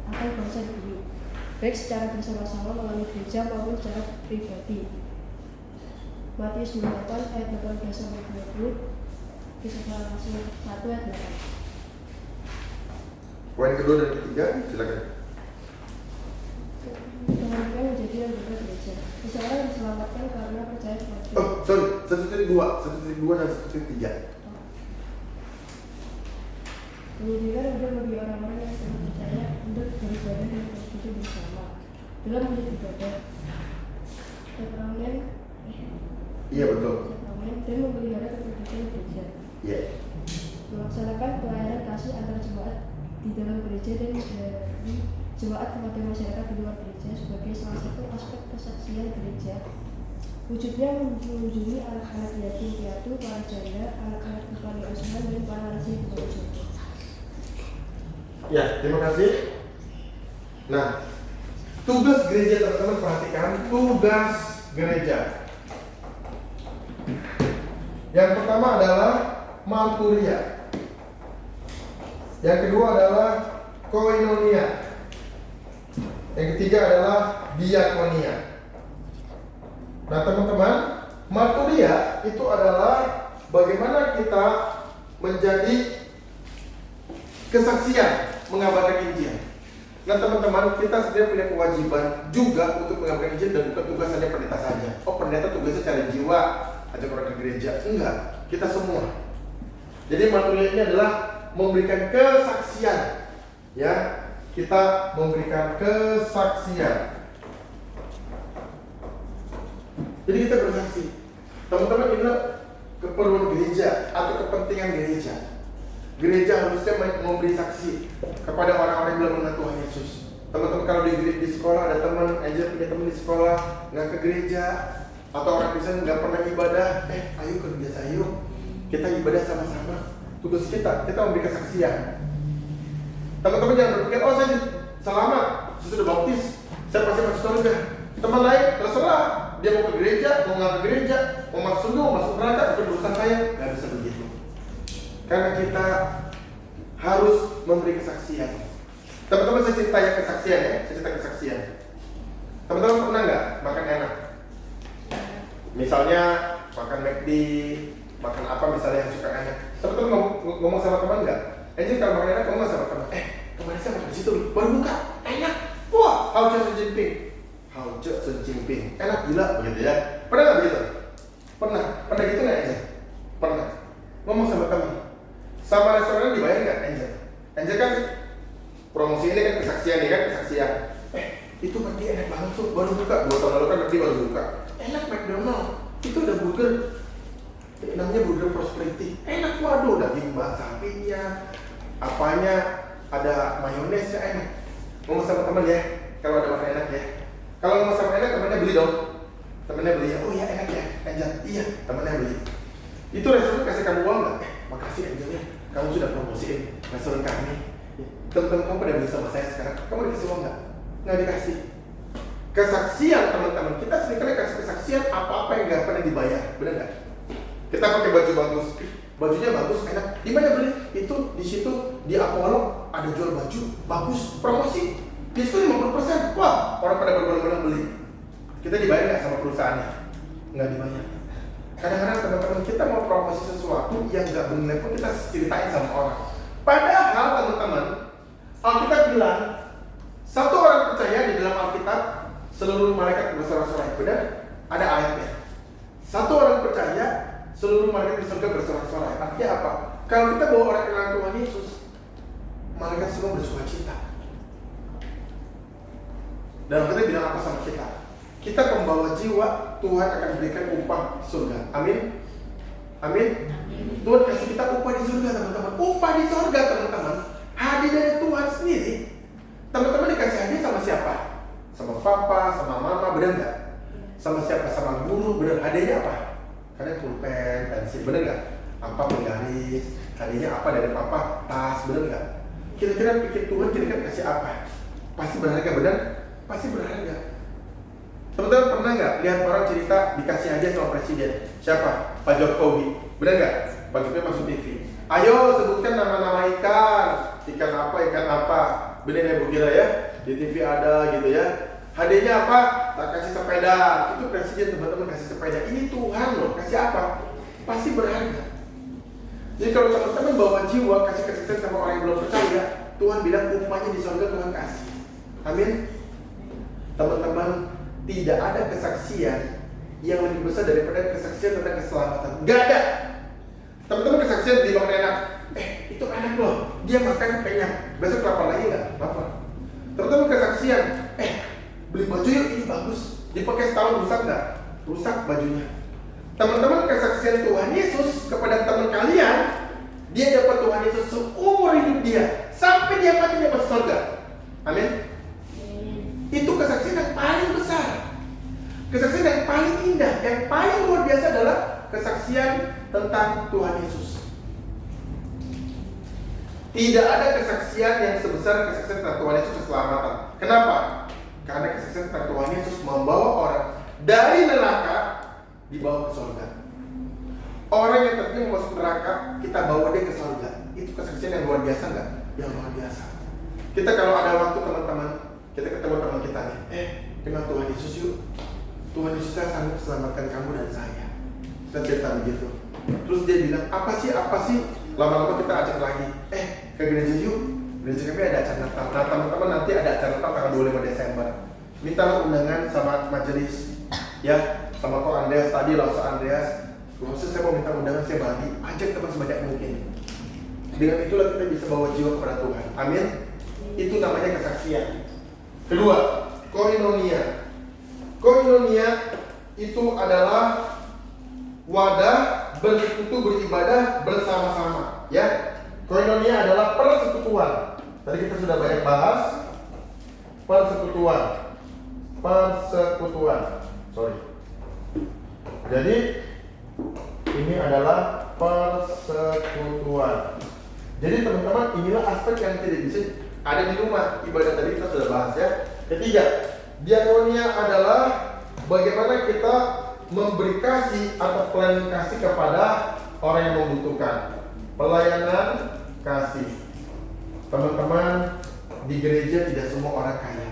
Speaker 2: atau bangsa di bumi, baik secara bersama-sama melalui gereja maupun secara pribadi. Matius 28 ayat 18-20, Kisah Rasul 1 ayat 8.
Speaker 1: Poin kedua dan ketiga, silakan.
Speaker 2: Kemudian menjadi anggota gereja. Seseorang diselamatkan karena percaya kepada Tuhan.
Speaker 1: Oh, sorry, 1.2 dan 1.3.
Speaker 2: Kemudian udah bagi orang-orang yang sudah percaya untuk beribadah dan bersekutu bersama dalam menjadi ibadah, sakramen,
Speaker 1: Iya betul.
Speaker 2: sakramen dan memelihara kepercayaan gereja.
Speaker 1: Iya.
Speaker 2: Melaksanakan pelayanan kasih antar jemaat di dalam gereja dan dari jemaat kepada masyarakat di luar gereja sebagai salah satu aspek kesaksian gereja. Wujudnya mengunjungi anak-anak yatim piatu, para janda, anak-anak kepala asuhan dan para lansia di bawah surga.
Speaker 1: Ya, terima kasih. Nah, tugas gereja teman-teman perhatikan, tugas gereja. Yang pertama adalah marturia. Yang kedua adalah koinonia. Yang ketiga adalah diakonia. Nah teman-teman, marturia itu adalah bagaimana kita menjadi kesaksian mengabarkan Injil. Nah teman-teman, kita sebenarnya punya kewajiban juga untuk mengabarkan Injil dan bukan tugas hanya pendeta saja. Oh pendeta tugasnya cari jiwa, ajak orang ke gereja. Enggak, kita semua. Jadi marturia ini adalah memberikan kesaksian. Ya, kita memberikan kesaksian. Jadi kita bersaksi. Teman-teman, inilah keperluan gereja atau kepentingan gereja. Gereja harusnya memberi saksi kepada orang-orang yang belum mengenal Tuhan Yesus. Teman-teman, kalau di sekolah ada teman, aja punya teman di sekolah nggak ke gereja, atau orang Kristen nggak pernah ibadah, ayo ke gereja yuk. Kita ibadah sama-sama. Tugas kita memberi kesaksian. Teman-teman jangan berpikir, oh saya selamat, saya sudah baptis, saya pasti masuk surga. Teman lain terserah, dia mau ke gereja, mau nggak ke gereja, mau masuk surga, mau masuk neraka, itu urusan saya. Nggak bisa begitu. Karena kita harus memberi kesaksian. Teman-teman saya cerita ya kesaksian ya, saya cerita kesaksian. Teman-teman pernah nggak makan enak? Misalnya makan McD, makan apa misalnya yang suka enak. Teman-teman ngomong sama teman nggak? Jadi kalau makan enak ngomong sama teman, kemarin saya makan di situ, baru buka, enak. Wah, Hao Zhe Jinping, enak gila begitu ya. Pernah nggak begitu? Pernah gitu nggak Angel? Pernah. Ngomong sama teman. Sama restoran dibayar nggak Angel? Angel kan promosi ini kan kesaksian nih kan kesaksian. Itu McD enak banget tuh, baru buka. 2 tahun lalu kan McD baru buka. Enak McDonald. Itu ada burger. Namanya burger prosperity. Enak, waduh, daging sapinya, apanya, ada mayonesnya enak. Ngomong sama teman ya, kalau ada makan enak ya. Kalau ngomong sama enak, temannya beli dong. Temannya beli ya, oh iya enak ya, Angel. Iya, temannya beli. Itu restoran kasih kamu uang nggak? Makasih Angel ya, kamu sudah promosiin restoran kami. Teman-teman kamu pada beli sama saya sekarang, kamu dikasih uang nggak? Nggak dikasih. Kesaksian teman-teman, kita seringkali kasih kesaksian apa-apa yang nggak pernah dibayar, benar nggak? Kita pakai baju bagus, bajunya bagus, enak. Di mana beli? Itu di situ di Apollo ada jual baju bagus, promosi, diskon 50%. Wah, orang pada berbondong-bondong beli. Kita dibayar nggak sama perusahaannya? Nggak dibayar. Kadang-kadang teman-teman kita mau promosi sesuatu yang nggak benar pun kita ceritain sama orang. Padahal teman-teman, Alkitab bilang satu orang percaya di dalam Alkitab seluruh malaikat bersorak-sorai. Benar? Ada ayatnya. Satu orang percaya seluruh malaikat di surga bersorak-sorai. Artinya apa? Kalau kita bawa orang kenal Tuhan Yesus, malaikat semua bersukacita. Dan kita bilang apa sama kita? Kita pembawa jiwa, Tuhan akan berikan upah di surga. Amin? Amin? Tuhan kasih kita upah di surga teman-teman. Upah di surga teman-teman. Hadiah dari Tuhan sendiri. Teman-teman dikasih hadiah sama siapa? Sama papa, sama mama, benar nggak? Sama siapa? Sama guru, benar. Hadiahnya apa? Kadang pulpen, pensil, benar nggak? Apa penggaris? Hadiahnya apa dari papa? Tas, benar nggak? Kira-kira pikir Tuhan kira-kira kasih apa? Pasti berharga, benar? Pasti berharga. Teman-teman pernah nggak lihat orang cerita dikasih hadiah sama presiden? Siapa? Pak Jokowi, benar nggak? Pak Jokowi masuk TV. Ayo sebutkan nama-nama ikan. Ikan apa? Benar ya Bu Gira ya? Di TV ada gitu ya. Hadiahnya apa? Tak kasih sepeda. Itu presiden teman-teman kasih sepeda. Ini Tuhan loh, kasih apa? Pasti berharga. Jadi kalau teman-teman bawa jiwa kasih kesaksian sama orang yang belum percaya, Tuhan bilang upahnya di surga Tuhan kasih. Amin. Teman-teman, tidak ada kesaksian yang lebih besar daripada kesaksian tentang keselamatan. Gak ada. Teman-teman kesaksian di makan enak. Itu enak loh. Dia makan kenyang. Besok lapar lagi nggak? Lapar. Teman-teman kesaksian. Beli baju yuk, ini bagus. Dipakai setahun rusak nggak? Rusak bajunya. Teman-teman kesaksian Tuhan Yesus kepada teman kalian, dia dapat Tuhan Yesus seumur hidup dia sampai dia mati dapat surga. Amin. Itu kesaksian yang paling besar, kesaksian yang paling indah, yang paling luar biasa adalah kesaksian tentang Tuhan Yesus. Tidak ada kesaksian yang sebesar kesaksian tentang Tuhan Yesus keselamatan. Kenapa? Karena kesaksian tentang Tuhan Yesus membawa orang dari neraka dibawa ke surga. Orang yang tadinya mau masuk neraka, kita bawa dia ke surga. Itu kesaksian yang luar biasa nggak? Yang luar biasa. Kita kalau ada waktu teman-teman, kita ketemu teman kita nih, kenal Tuhan Yesus yuk. Tuhan Yesus sanggup selamatkan kamu dan saya. Kita cerita begitu. Terus dia bilang, apa sih? Lama-lama kita ajak lagi, ke gereja yuk. Gereja kami ada acara Natal. Nah teman-teman nanti ada acara Natal tanggal 25 Desember. Mintalah undangan sama majelis, ya, sama Ko Andreas tadi, Lausa Andreas. Khusus saya mau minta undangan, saya bagi, ajak teman sebanyak mungkin. Dengan itulah kita bisa bawa jiwa kepada Tuhan. Amin. Itu namanya kesaksian. Kedua, koinonia. Koinonia itu adalah wadah bersekutu beribadah bersama-sama, ya. Koinonia adalah persekutuan. Tadi kita sudah banyak bahas persekutuan. Jadi ini adalah persekutuan. Jadi teman-teman, inilah aspek yang tidak bisa ada di rumah. Ibadah tadi kita sudah bahas ya. Ketiga, diakonia adalah bagaimana kita memberi kasih atau pelayanan kasih kepada orang yang membutuhkan. Pelayanan kasih. Teman-teman, di gereja tidak semua orang kaya.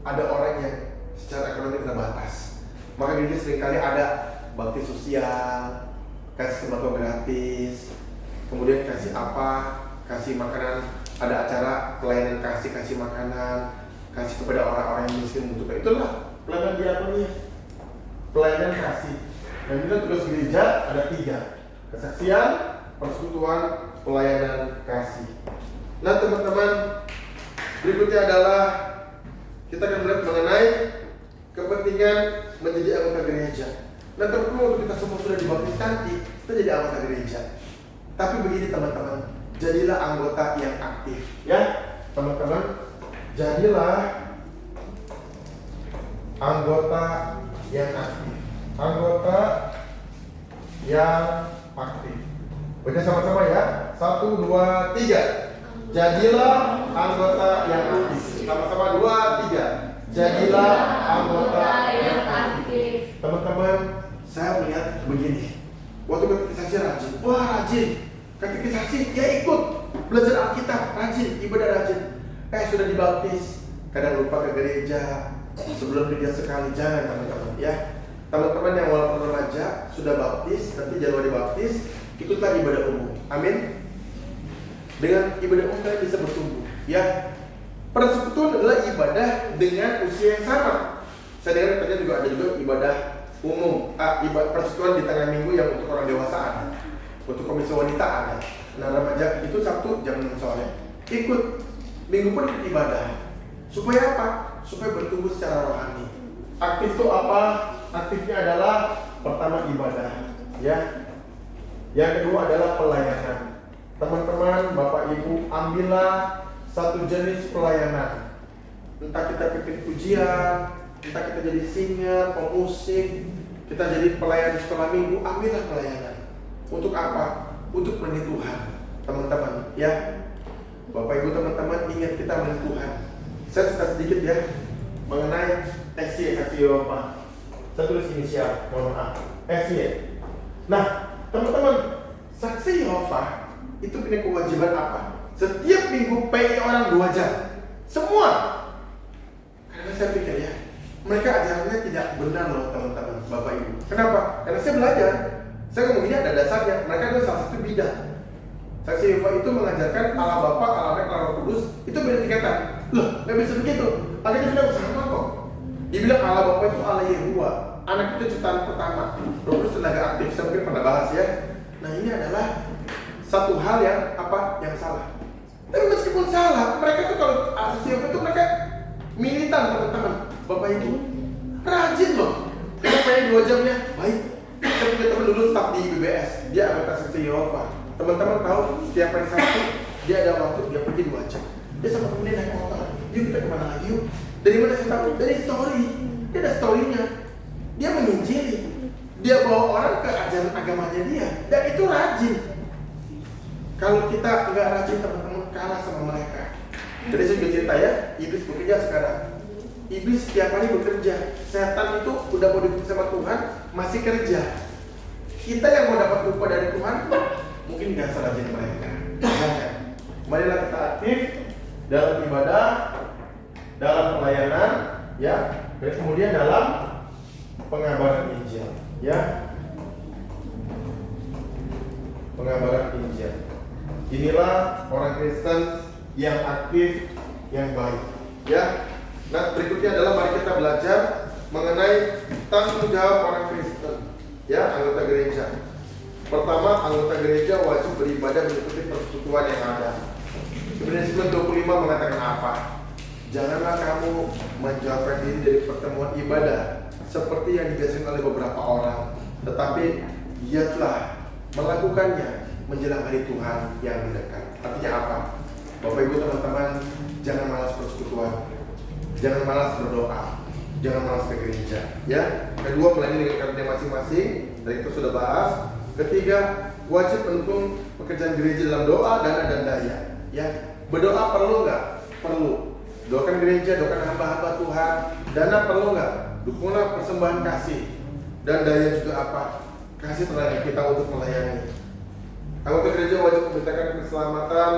Speaker 1: Ada orang yang secara ekonomi terbatas. Maka gereja seringkali ada bakti sosial, kasih sembako gratis, kemudian kasih apa, kasih makanan, ada acara pelayanan kasih makanan, kasih kepada orang-orang yang miskin membutuhkan. Itulah pelayanan diakonia, pelayanan kasih. Dan kita tugas gereja ada 3: kesaksian, persekutuan, pelayanan kasih. Nah teman-teman, berikutnya adalah kita akan melihat mengenai kepentingan menjadi anggota gereja. Nah teman-teman, waktu kita semua sudah dibaptis nanti, kita jadi anggota gereja. Tapi begini teman-teman, jadilah anggota yang aktif, ya teman-teman. Jadilah anggota yang aktif. Anggota yang aktif. Baca sama-sama ya. 1, 2, 3. Jadilah anggota yang aktif. Sama-sama 2, 3. Jadilah anggota yang aktif. Teman-teman, saya melihat begini. Waktu katekisasi rajin. Wah rajin. Katekisasi ya ikut. Belajar Alkitab rajin. Ibadah rajin. Sudah dibaptis, kadang lupa ke gereja. Sebelum gereja sekali. Jangan teman-teman ya. Teman-teman yang walaupun remaja sudah baptis, nanti Januari baptis, ikutlah ibadah umum. Amin. Dengan ibadah umum kalian bisa bertumbuh ya. Persekutuan adalah ibadah dengan usia yang sama. Saya dengar katanya juga ada juga ibadah umum, ibadah persekutuan di tengah minggu yang untuk orang dewasa ada, untuk komisi wanita ada. Nah remaja itu Sabtu jam 6 sore ikut, minggu pun ikut ibadah. Supaya apa? Supaya bertumbuh secara rohani. Aktif itu apa? Aktifnya adalah pertama ibadah ya. Yang kedua adalah pelayanan. Teman-teman, Bapak Ibu, ambillah satu jenis pelayanan. Entah kita pimpin pujian, entah kita jadi singer, pemusik, kita jadi pelayan sekolah minggu, ambillah pelayanan. Untuk apa? Untuk melayani Tuhan, teman-teman ya. Bapak Ibu teman-teman, ingat kita melayani Tuhan. Saya cerita sedikit ya mengenai SY, saksi Yehova. Saya tulis inisial, mohon maaf, SY. Nah, teman-teman, saksi Yehova itu punya kewajiban apa? Setiap minggu pay orang 2 jam. Semua. Karena saya pikir ya, mereka ajarannya tidak benar loh teman-teman, Bapak Ibu. Kenapa? Karena saya belajar. Saya ngomong ini ada dasarnya. Mereka adalah salah satu bidang. Saksi Yehova itu mengajarkan Allah Bapa, Allah Anak, Allah Roh Kudus. Itu beda tingkatan. Loh, gak bisa begitu. Akhirnya bilang sama kok. Dibilang Allah Bapa itu Allah Yehuwa. Anak itu ciptaan pertama. Roh Kudus tenaga aktif. Saya mungkin pernah bahas ya. Nah ini adalah satu hal yang apa? Yang salah. Tapi meskipun salah, mereka tuh kalau asasi itu mereka militan teman-teman, Bapak Ibu, rajin loh. Kita pengen 2 jamnya, baik. Saya punya teman dulu staf di BBS, dia anggota saksi Yehova. Teman-teman tahu setiap hari Sabtu dia ada waktu dia pergi 2 jam. Dia sama temennya naik motor, yuk kita kemana lagi yuk? Dari mana saya tahu? Dari story. Dia ada storynya. Dia menginjili. Dia bawa orang ke ajaran agamanya dia, dan itu rajin. Kalau kita nggak rajin teman-teman, kalah sama mereka. Jadi saya juga cerita ya, iblis bekerja sekarang. Iblis setiap hari bekerja. Setan itu udah mau diputus sama Tuhan, masih kerja. Kita yang mau dapat upah dari Tuhan, mungkin nggak serajin mereka. Jangan. Marilah kita aktif dalam ibadah, dalam pelayanan, ya. Dan kemudian dalam pengabaran Injil, ya. Pengabaran Injil. Inilah orang Kristen yang aktif, yang baik. Ya. Nah, berikutnya adalah mari kita belajar mengenai tanggung jawab orang Kristen, ya, anggota gereja. Pertama, anggota gereja wajib beribadah mengikuti persekutuan yang ada. Sebenarnya 25 mengatakan apa? Janganlah kamu menjauhkan diri dari pertemuan ibadah seperti yang dibiasakan oleh beberapa orang, tetapi giatlah melakukannya menjelang hari Tuhan yang mendekat. Artinya apa? Bapak Ibu teman-teman, jangan malas persekutuan, jangan malas berdoa, jangan malas ke gereja. Ya. Kedua, melayani dengan karunia masing-masing. Dari itu sudah bahas. Ketiga, wajib mendukung pekerjaan gereja dalam doa, dana, dan daya. Ya, berdoa perlu nggak? Perlu. Doakan gereja, doakan hamba-hamba Tuhan. Dana perlu nggak? Dukunglah persembahan kasih. Dan daya juga apa? Kasih tenaga kita untuk melayani. Anggota gereja wajib memberitakan keselamatan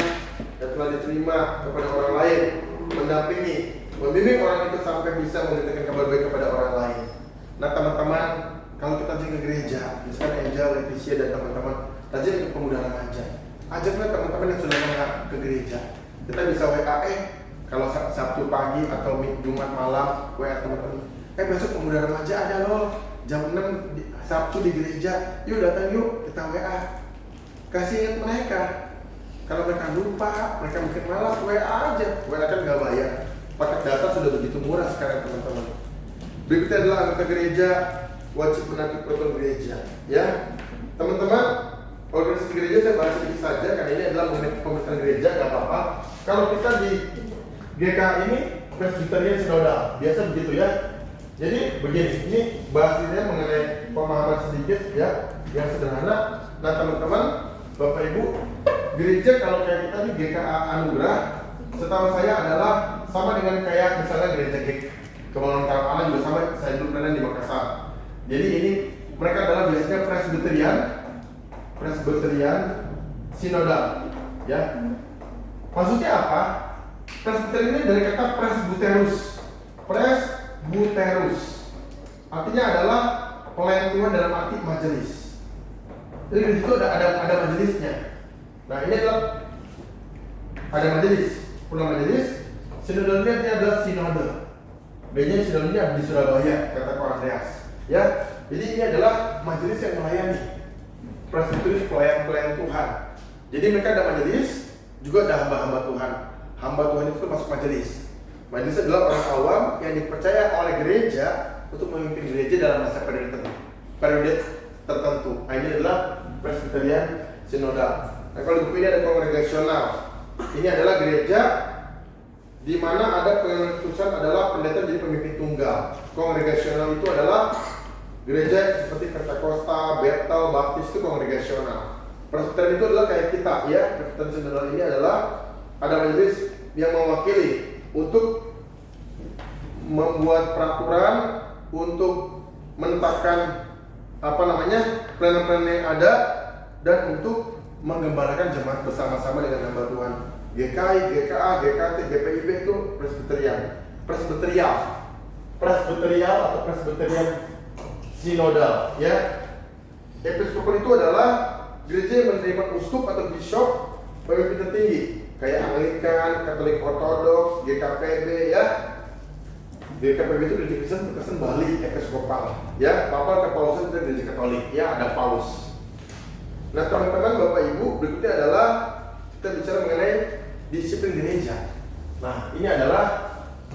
Speaker 1: yang telah diterima kepada orang lain, mendampingi, membimbing orang itu sampai bisa memberitakan kabar baik kepada orang lain. Nah teman-teman, kalau kita ke gereja, misalkan Angel, Leticia, dan teman-teman rajin ke pemuda remaja, ajaklah teman-teman yang sudah mengenal ke gereja. Kita bisa WA, kalau Sabtu pagi atau Jumat malam, WA teman-teman, besok pemuda remaja ada loh, jam 6 Sabtu di gereja, yuk datang yuk, kita WA. Kasih ingat mereka. Kalau mereka lupa, mereka mungkin malas, WA aja. WA kan nggak bayar. Paket data sudah begitu murah sekarang teman-teman. Berikutnya adalah anggota gereja wajib menaati protokol gereja. Ya, teman-teman, organisasi gereja saya bahas sedikit saja karena ini adalah mengenai pemerintahan gereja, nggak apa-apa. Kalau kita di GK ini Presbyterian Synodal, biasa begitu ya. Jadi begini, ini bahasanya mengenai pemahaman sedikit ya, yang sederhana. Nah teman-teman, Bapak Ibu, gereja kalau kayak kita di GKA Anugerah, setahu saya adalah sama dengan kayak misalnya gereja Kebangunan Kampala juga sama, saya dulu pernah di Makassar. Jadi ini mereka adalah biasanya Presbyterian Synodal, ya. Maksudnya apa? Presbyterian ini dari kata presbyterus. Presbyterus artinya adalah pelayan Tuhan dalam arti majelis. Jadi di situ ada majelisnya. Nah ini adalah ada majelis, pulang majelis. Sinode ini artinya adalah sinode. B-nya sinode ini ada di Surabaya, kata Pak Andreas. Ya, jadi ini adalah majelis yang melayani. Presbyterius pelayan Tuhan. Jadi mereka ada majelis, juga ada hamba-hamba Tuhan. Hamba Tuhan itu masuk majelis. Majelis adalah orang awam yang dipercaya oleh gereja untuk memimpin gereja dalam masa periode tertentu. Nah, ini adalah Presbyterian Synodal. Nah, kalau di buku ini ada kongregasional. Ini adalah gereja di mana ada pengutusan adalah pendeta jadi pemimpin tunggal. Kongregasional itu adalah gereja seperti Pentakosta, Bethel, Baptis itu kongregasional. Presbyterian itu adalah kayak kita ya. Presbyterian Synodal ini adalah ada majelis yang mewakili untuk membuat peraturan, untuk menetapkan plan-plan yang ada, dan untuk menggembalakan jemaat bersama-sama dengan hamba Tuhan. GKI, GKA, GKT, GPIB itu Presbyterial atau Presbyterian Synodal ya. Episkopal itu adalah gereja yang menerima uskup atau bishop, pemimpin tertinggi kayak Anglikan, Katolik Ortodoks, GKPB ya. GKPB itu gereja Kristen Protestan Bali Episkopal ya. Papa Kepausan itu gereja Katolik ya, ada Paus. Nah teman-teman, Bapak Ibu, berikutnya adalah kita bicara mengenai disiplin gereja. Nah ini adalah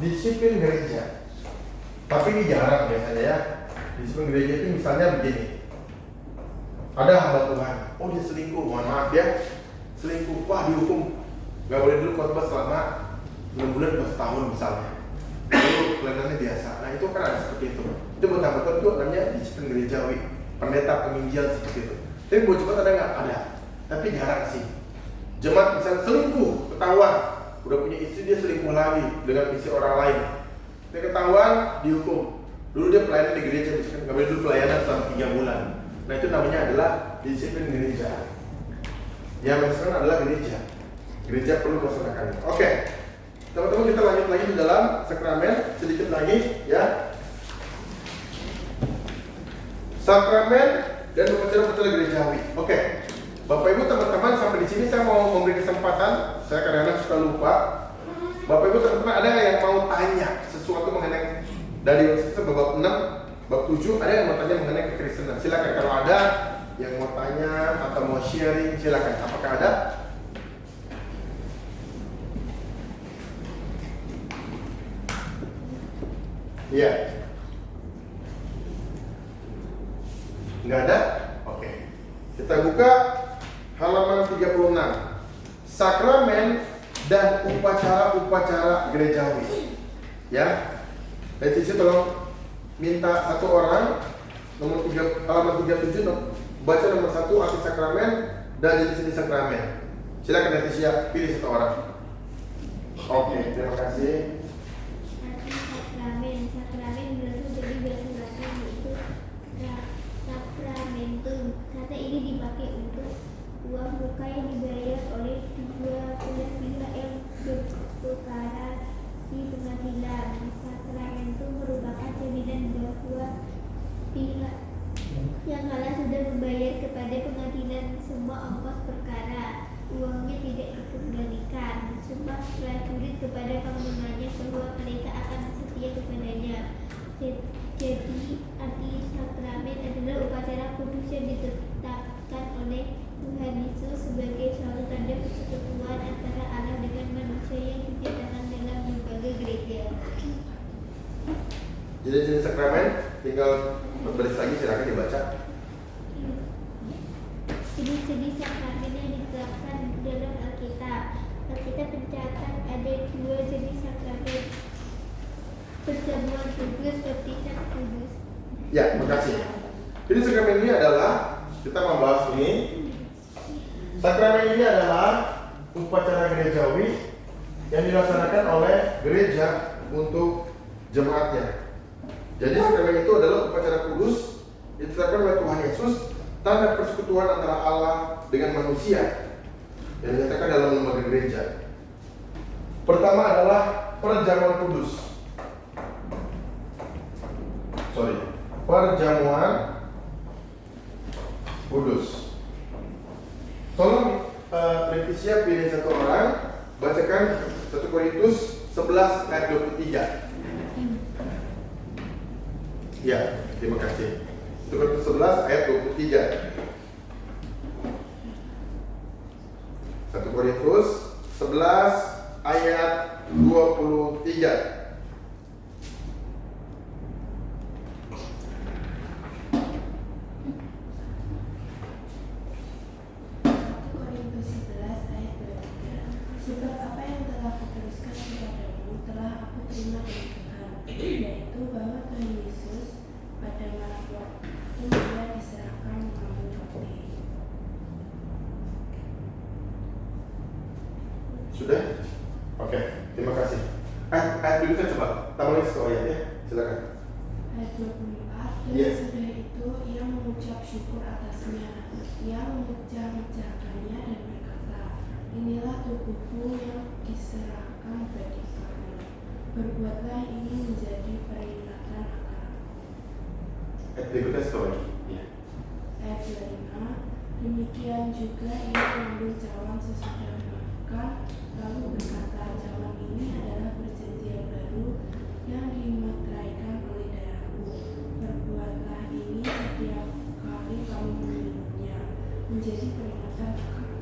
Speaker 1: disiplin gereja, tapi ini jarang biasanya ya. Disiplin gereja itu misalnya begini, ada hamba Tuhan, oh dia selingkuh, mohon maaf ya, selingkuh, wah dihukum, gak boleh dulu khotbah selama 6 bulan atau setahun misalnya. Itu kelihatannya biasa. Nah itu kan ada seperti itu. Itu buat hamba Tuhan itu namanya disiplin gerejawi, pendeta penginjil seperti itu. Tapi buat jemaat ada nggak? Ada, tapi jarang sih. Jemaat misalnya selingkuh, ketahuan, udah punya istri dia selingkuh lagi dengan istri orang lain. Dia ketahuan, dihukum. Dulu dia pelayanan di gereja, misalkan nggak boleh dulu pelayanan selama 3 bulan. Nah itu namanya adalah disiplin gereja. Yang sekarang adalah gereja. Gereja perlu melaksanakannya. Oke, teman-teman kita lanjut lagi di dalam sakramen sedikit lagi ya. Sakramen dan upacara-upacara gerejawi. Oke, Bapak Ibu teman-teman sampai di sini saya mau memberi kesempatan. Saya kadang-kadang suka lupa. Bapak Ibu teman-teman ada nggak yang mau tanya sesuatu mengenai dari bab 6, bab 7 ada yang mau tanya mengenai kekristenan? Silakan kalau ada yang mau tanya atau mau sharing silakan. Apakah ada? Iya. Nggak ada? Oke. Kita buka halaman 36. Sakramen dan upacara-upacara gerejawi. Ya. Dari sisi tolong minta satu orang nomor 3, halaman 37 baca nomor 1 arti sakramen dan jenis-jenis sakramen. Silakan Leticia, pilih satu orang. Oke, terima kasih.
Speaker 3: Arti sakramen. Sakramen berasal dari bahasa Latin yaitu sacramentum. Kata ini dipakai untuk uang muka yang dibayar oleh dua belah pihak yang berperkara di pengadilan. Sakramentum merupakan jaminan bahwa pihak yang kalah sudah membayar kepada pengadilan semua ongkos perkara. Uangnya tidak dikembalikan. Sumpah prajurit kepada panglimanya bahwa mereka akan setia kepadanya. Jadi arti sakramen adalah upacara kudus yang ditetapkan oleh Tuhan Yesus sebagai suatu tanda persekutuan antara Allah dengan manusia yang dinyatakan dalam lembaga gereja.
Speaker 1: Jadi jenis sakramen tinggal berbaris lagi, silakan dibaca.
Speaker 3: Jenis-jenis sakramen yang ditetapkan dalam Alkitab. Alkitab mencatat ada 2 jenis sakramen: perjamuan kudus, baptisan kudus.
Speaker 1: Ya, makasih. Jadi sakramen ini adalah, kita membahas ini. Sakramen ini adalah upacara gerejawi yang dilaksanakan oleh gereja untuk jemaatnya. Jadi sakramen itu adalah upacara kudus ditetapkan oleh Tuhan Yesus, tanda persekutuan antara Allah dengan manusia yang dinyatakan dalam lembaga gereja. Pertama adalah perjamuan kudus. Perjamuan kudus. Tolong Leticia pilih satu orang, bacakan 1 Korintus 11 ayat 23. Ya, terima kasih. 1 Korintus 11 ayat 23. 1 Korintus 11 ayat 23.
Speaker 2: Sebab apa yang telah kutuliskan kepadamu telah aku terima dari Tuhan, yaitu bahwa Tuhan Yesus pada malam waktu Dia diserahkan mengambil roti.
Speaker 1: Sudah? Oke, terima kasih. Ayat berikutnya coba, tambah lagi satu ayat ya, silakan.
Speaker 2: Ayat 24, dan
Speaker 1: Yes.
Speaker 2: sesudah itu ia mengucap syukur atasnya. Ia memecah-mecahkannya dan berkata, inilah tubuhku yang diserahkan bagi kamu. Berbuatlah ini menjadi peringatan akan aku.
Speaker 1: Ayat berikutnya satu lagi. Ya.
Speaker 2: Ayat 25, demikian juga ia mengambil cawan sesudah makan, lalu berkata, cawan ini adalah perjanjian baru yang dimeteraikan oleh darahku. Berbuatlah ini setiap kali kamu meminumnya, menjadi peringatan akan aku.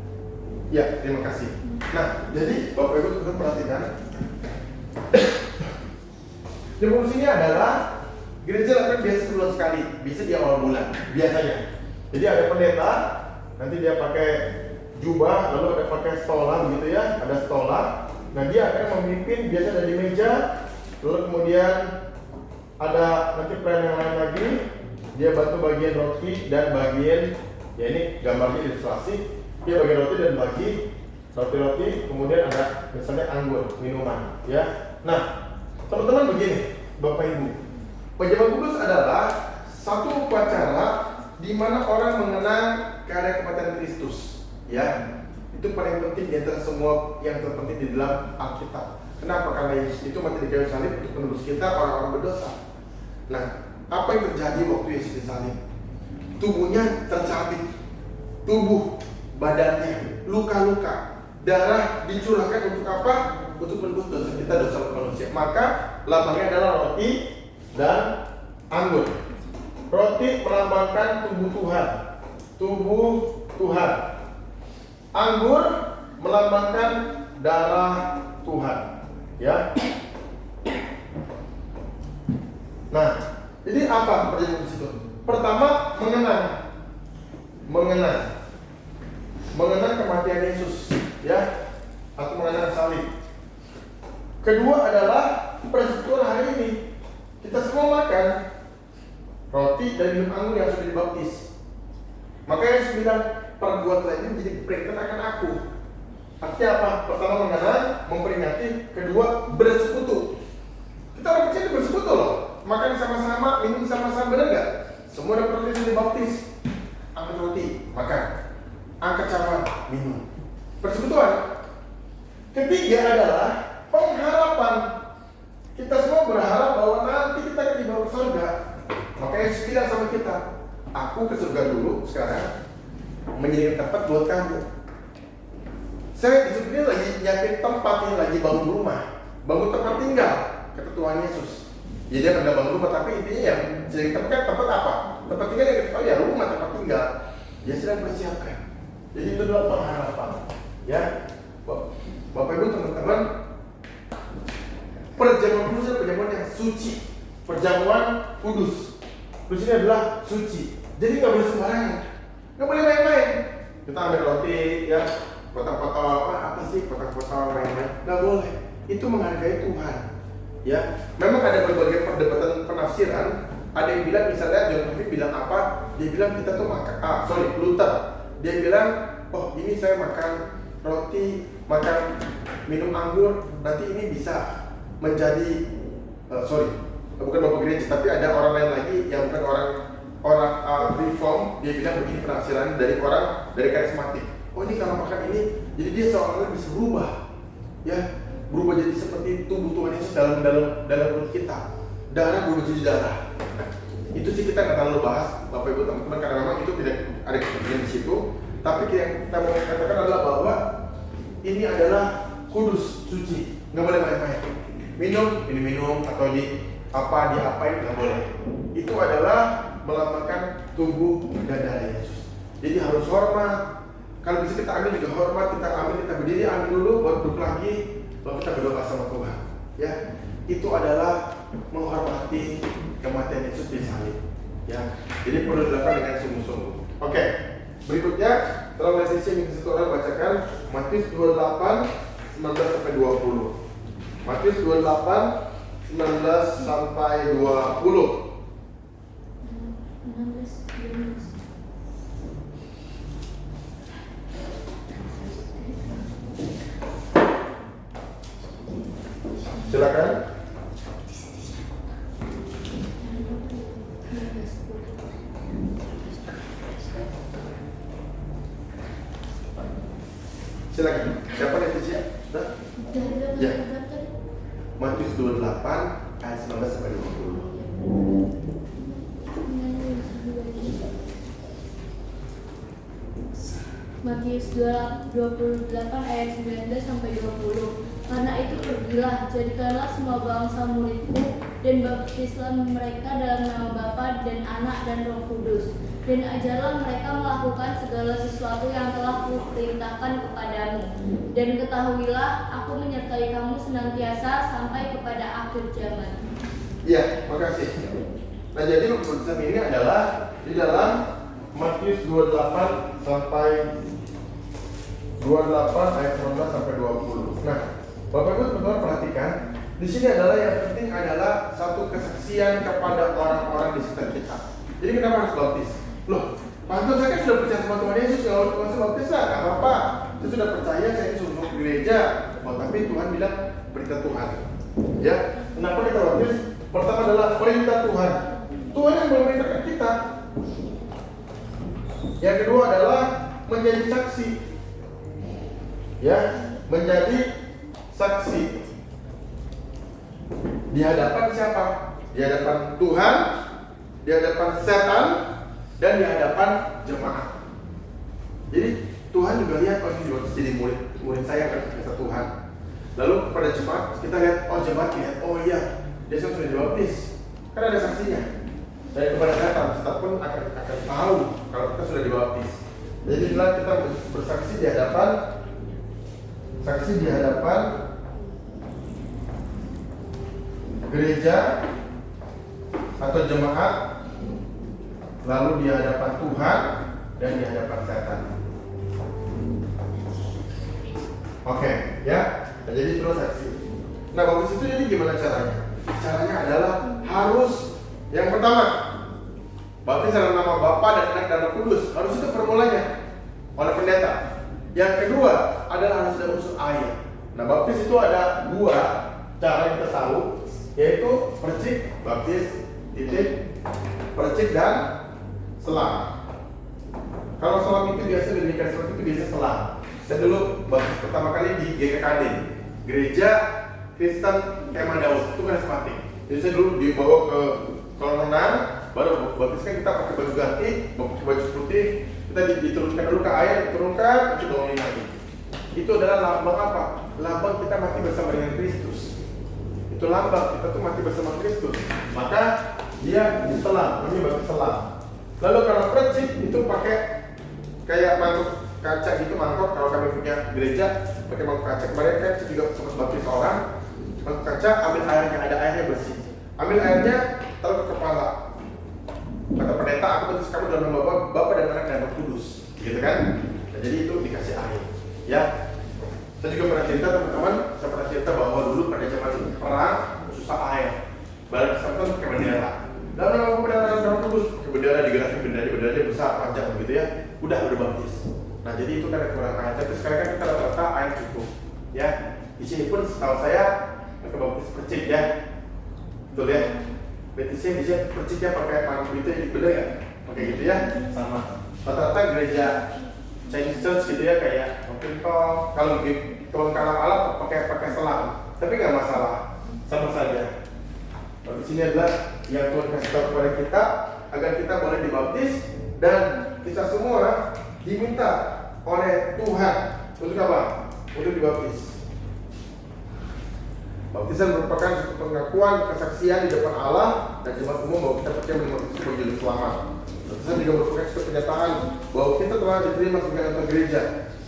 Speaker 1: Ya, terima kasih. Nah, jadi Bapak Ibu teman perhatikan. Revolusinya adalah gereja lakukan biasa sebulan sekali, bisa di awal bulan biasanya. Jadi ada pendeta, nanti dia pakai jubah, lalu ada pakai stola begitu ya, ada stola. Nah dia akan memimpin, biasa ada di meja, lalu kemudian ada nanti plan yang lain lagi, dia bantu bagian roti dan bagian, ya ini gambarnya ilustrasi, dia bagian roti dan bagi roti-roti, kemudian ada misalnya anggur, minuman, ya. Nah, teman-teman begini, Bapak Ibu, perjamuan kudus adalah satu upacara di mana orang mengenang karya kematian Kristus, ya. Itu paling penting di antara semua yang terpenting di dalam Alkitab. Kenapa? Karena Yesus itu mati di kayu salib untuk menebus kita orang-orang berdosa. Nah, apa yang terjadi waktu Yesus disalib? Tubuhnya tercabik, tubuh, badannya luka-luka, darah dicurahkan untuk apa? Untuk menebus dosa kita, dosa manusia. Maka lambangnya adalah roti dan anggur. Roti melambangkan tubuh Tuhan, tubuh Tuhan. Anggur melambangkan darah Tuhan, ya. Nah, jadi apa perjanjian di situ? Pertama, mengenang kematian Yesus, ya, atau mengenang salib. Kedua adalah persekutuan hari ini. Kita semua makan roti dan minum anggur yang sudah dibaptis. Makanya Yesus bilang, perbuatlah ini menjadi peringatan akan aku. Artinya apa? Pertama mengenal, memperingati. Kedua, bersekutu. Kita orang kecil bersekutu loh. Makan sama-sama, minum sama-sama, benar gak? Semua dapat roti sudah dibaptis. Angkat roti, makan. Angkat cawan, minum. Persekutuan. Ketiga adalah pengharapan. Kita semua berharap bahwa nanti kita akan dibawa ke surga. Makanya Yesus bilang sama kita, aku ke surga dulu, sekarang menjadi tempat buat kamu. Saya di surga lagi nyiapin tempat yang lagi bangun rumah, bangun tempat tinggal, kata Tuhan Yesus. Jadi dia pernah bangun rumah, tapi intinya yang jadi tempat apa? Tempat tinggal yang kita ya rumah, tempat tinggal. Dia sedang persiapkan. Jadi itu adalah pengharapan. Ya, Bapak Ibu teman-teman, perjamuan kudus adalah perjamuan yang suci, perjamuan kudus. Kudus ini adalah suci. Jadi nggak boleh sembarangan, nggak boleh main-main. Kita ambil roti, ya, potong-potong apa sih, potong-potong main-main, nggak boleh. Itu menghargai Tuhan. Ya, memang ada berbagai perdebatan penafsiran. Ada yang bilang, misalnya John Calvin bilang apa? Dia bilang kita tuh makan, Luther. Dia bilang, oh ini saya makan roti, makan minum anggur, nanti ini bisa menjadi bukan bapak gereja, tapi ada orang lain lagi yang bukan orang reform. Dia bilang begini penafsiran dari karismatik. Oh ini kalau makan ini, jadi dia seolah-olah bisa berubah, ya, berubah jadi seperti tubuh Tuhan Yesus dalam perut kita. Darah berubah jadi darah. Itu sih kita nggak terlalu bahas, Bapak Ibu teman-teman, karena memang itu tidak ada kepentingan di situ. Tapi yang kita mau katakan adalah bahwa ini adalah kudus, suci, nggak boleh main-main. Minum atau diapain nggak boleh. Itu adalah melambangkan tubuh dan darah Yesus. Jadi harus hormat. Kalau bisa kita ambil juga hormat, kita berdiri, ambil dulu, buat duduk lagi, lalu kita berdoa sama Tuhan. Ya, itu adalah menghormati kematian Yesus di salib. Ya, jadi perlu dilakukan dengan sungguh-sungguh. Oke, berikutnya tolong revisi yang satu orang bacakan Matius 28 19 sampai 20. Matius 28 19 sampai 20. Silakan. Silakan. Siapa revisi? Ya. Matius 28 ayat 19 sampai 20.
Speaker 4: Matius 28 ayat 19 sampai 20. Karena itu pergilah, jadikanlah semua bangsa muridku dan baptislah mereka dalam nama Bapa dan Anak dan Roh Kudus. Dan ajarlah mereka melakukan segala sesuatu yang telah kuperintahkan kepadamu. Dan ketahuilah, aku menyertai kamu senantiasa sampai kepada akhir zaman.
Speaker 1: Iya, makasih. Nah, jadi keputusan ini adalah di dalam Matius 28 sampai 28 ayat 19 sampai 20. Nah, Bapak Ibu teman-teman perhatikan, di sini adalah yang penting adalah satu kesaksian kepada orang-orang di sekitar kita. Jadi kita harus baptis. Loh, Pastor saya kan sudah percaya sama Tuhan Yesus, kalau Tuhan saya baptis lah, nggak apa-apa. Saya sudah percaya, saya disuruh ke gereja. Oh, tapi Tuhan bilang berita Tuhan. Ya, kenapa kita baptis? Pertama adalah perintah Tuhan. Tuhan yang memerintahkan kita. Yang kedua adalah menjadi saksi. Ya, menjadi saksi di hadapan siapa? Di hadapan Tuhan, di hadapan setan, dan di hadapan jemaat. Jadi Tuhan juga lihat, oh ini juga jadi murid saya kan, kata Tuhan. Lalu kepada jemaat kita lihat, oh jemaat lihat, oh iya dia sudah dibaptis, kan ada saksinya. Dan kepada setan, setan pun akan tahu kalau kita sudah dibaptis. Jadi kita bersaksi di hadapan gereja atau jemaat, lalu di hadapan Tuhan dan di hadapan setan. Oke, ya. Nah, jadi terus saksi. Nah, baptis itu jadi gimana caranya? Caranya adalah harus yang pertama Baptis dalam nama Bapa dan Anak dan Roh Kudus. Harus itu formulanya oleh pendeta. Yang kedua adalah harus ada unsur air. Nah, baptis itu ada dua cara yang kita tahu, yaitu percik, baptis, titik, percik dan selam. Kalau selam itu biasa diberikan seperti itu, biasa selam. Saya dulu baptis pertama kali di GKKD, Gereja Kristen Kemah Daud, itu karismatik. Jadi saya dulu dibawa ke kolam renang, baru baptiskan kita pakai baju ganti, pakai baju putih, kita diturunkan dulu ke air, diturunkan, itu bangunin lagi. Itu adalah lambang apa? Lambang kita mati bersama dengan Kristus. Itu lambang kita tuh mati bersama Kristus. Maka dia diselam, ini baptis selam. Lalu kalau percik itu pakai kayak mangkuk kaca gitu, mangkok. Kalau kami punya gereja pakai mangkok kaca. Kemarin kan saya juga sempat baptis orang, mangkok kaca, ambil airnya, ada airnya bersih. Ambil airnya, taruh ke kepala. Kata pendeta, aku baptis kamu dalam nama Bapa dan Anak dan Roh Kudus, gitu kan? Nah, jadi itu dikasih air, ya. Saya juga pernah cerita teman-teman, saya pernah cerita bahwa dulu pada zaman perang susah air, barang kesempatan pakai bendera. Dalam nama Bapa dan Anak dan Roh Kudus, ke bendera digerakin, benderanya besar, panjang begitu ya. Udah baptis. Nah, jadi itu kan ada kurang air. Tapi sekarang kan kita rata-rata air cukup, ya. Di sini pun setahu saya pakai baptis percik ya, betul ya. Baptisnya bisa perciknya pakai mangkuk gitu ya, bener ya? Pakai gitu ya, sama. Rata-rata gereja Chinese Church gitu ya, kayak mungkin kalau di kalang alat pakai selang, tapi nggak masalah, sama saja. Di sini adalah yang Tuhan kasih tahu kepada kita agar kita boleh dibaptis dan kita semua diminta oleh Tuhan untuk apa? Untuk dibaptis. Baptisan merupakan suatu pengakuan kesaksian di depan Allah dan jemaat umum bahwa kita percaya menerima Kristus sebagai juru selamat. Baptisan juga merupakan suatu pernyataan bahwa kita telah diterima sebagai anggota gereja,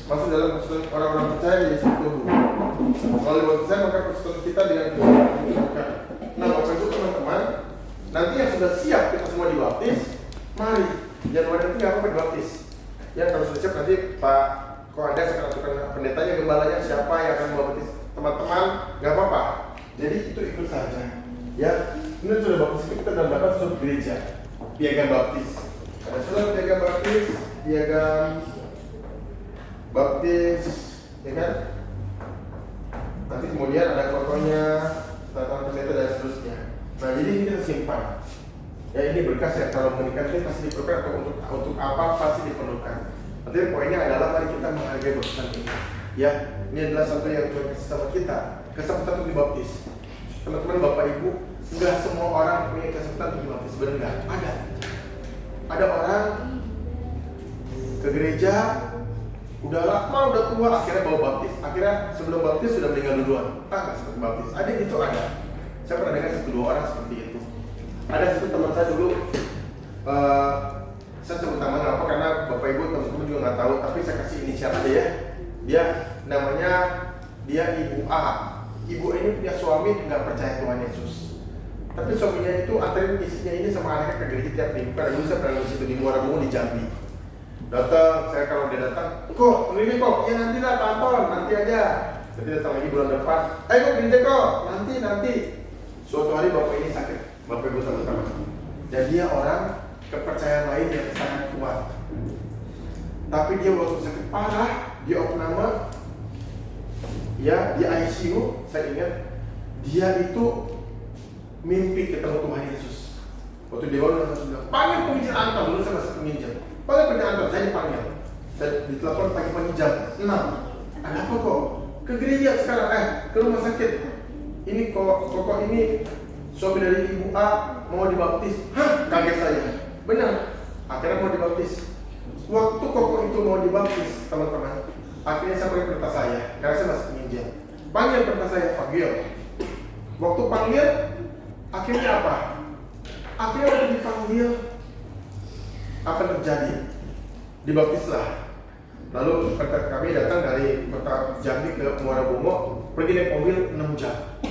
Speaker 1: masuk dalam persatuan orang-orang percaya di satu tubuh. Melalui baptisan maka persatuan kita dengan Tuhan dilakukan. Nah, Bapak Ibu teman-teman, nanti yang sudah siap kita semua dibaptis, mari Januari nanti nggak apa-apa dibaptis. Ya, kalau sudah siap nanti Pak Koanda akan lakukan pendetanya, gembalanya siapa yang akan membaptis teman-teman, nggak apa-apa. Jadi itu ikut saja. Ya, ini sudah baptis kita dan dapat suatu gereja, piagam baptis. Ada surat piagam baptis, piagam baptis, ya kan? Nanti kemudian ada fotonya, tanda pendeta dan seterusnya. Nah, jadi ini kita simpan. Ya, ini berkas ya, kalau menikah ini pasti diperlukan atau untuk apa pasti diperlukan. Nanti poinnya adalah mari kita menghargai baptisan ini. Ya, ini adalah satu yang Tuhan kasih sama kita, kesempatan untuk dibaptis. Teman-teman, Bapak Ibu, enggak semua orang punya kesempatan untuk dibaptis, benar enggak? Ada orang ke gereja, udah lama, udah tua, akhirnya bawa baptis. Akhirnya sebelum baptis sudah meninggal duluan. Nggak seperti baptis. Ada gitu, ada. Saya pernah dengar 1-2 orang seperti itu. Ada satu teman saya dulu, saya sebut namanya apa karena Bapak Ibu teman-teman juga nggak tahu, tapi saya kasih inisial aja ya. Dia namanya Ibu A. Ibu ini punya suami nggak percaya Tuhan Yesus. Tapi suaminya itu anterin istrinya ini sama anaknya ke gereja tiap minggu. Karena dulu saya pernah di situ di Muara Bungu di Jambi. Datang, saya kalau dia datang, kok ini kok, ya nanti lah tonton, nanti aja. Jadi datang lagi bulan depan, kok gereja kok, nanti. Suatu hari bapak ini sakit, bapak ibu sama-sama. Dan dia orang kepercayaan lain yang sangat kuat. Tapi dia waktu sakit parah, dia opname, ya di ICU, saya ingat dia itu mimpi ketemu Tuhan Yesus. Waktu dia bangun langsung bilang, panggil penginjil Anton, dulu saya masih penginjil. Panggil penginjil Anton, saya dipanggil. Saya ditelepon pagi-pagi jam 6. Ada apa kok? Ke gereja sekarang, ke rumah sakit. Ini kok ini suami dari Ibu A mau dibaptis. Hah? Kaget saya. Benar. Akhirnya mau dibaptis. Waktu koko itu mau dibaptis, teman-teman, akhirnya saya panggil perintah saya, karena saya masih penginjil. Panggil perintah saya, panggil. Waktu panggil, akhirnya apa? Akhirnya waktu dipanggil, apa terjadi? Dibaptislah. Lalu kami datang dari kota Jambi ke Muara Bungo, pergi naik mobil 6 jam,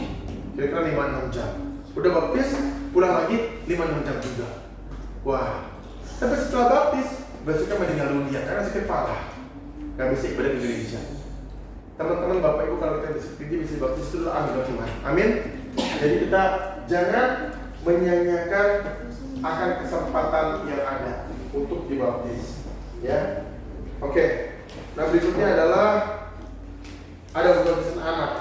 Speaker 1: kira-kira 5-6 jam. Udah baptis, pulang lagi 5-6 jam juga. Wah, tapi setelah baptis, besoknya meninggal dunia karena sakit parah, gak bisa ibadah di gereja. Teman-teman, Bapak Ibu, kalau kita bisa dibaptis itu adalah anugerah Tuhan. Amin. Jadi kita jangan menyanyiakan akan kesempatan yang ada untuk dibaptis. Ya, oke. Nah berikutnya adalah ada baptisan anak.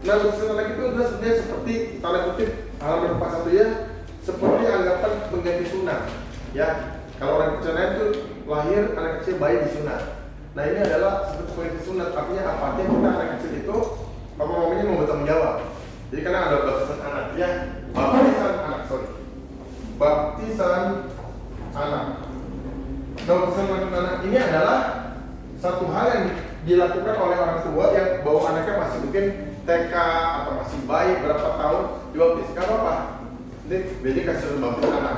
Speaker 1: Nah baptisan anak itu adalah sebenarnya seperti tanda kutip halaman 41 ya, seperti anggapan pengganti sunat. Ya, kalau orang percaya itu lahir anak kecil bayi disunat. Nah ini adalah seperti pengganti sunat. Artinya apa? Artinya kita anak kecil itu mamanya mau bertanggung jawab. Jadi karena ada baptisan anak ya, baptisan anak baptisan anak. Nah baptisan anak ini adalah satu hal yang dilakukan oleh orang tua yang bawa anaknya masih mungkin TK atau masih bayi berapa tahun dibaptis. Gak apa-apa. Ini kasih baptis anak.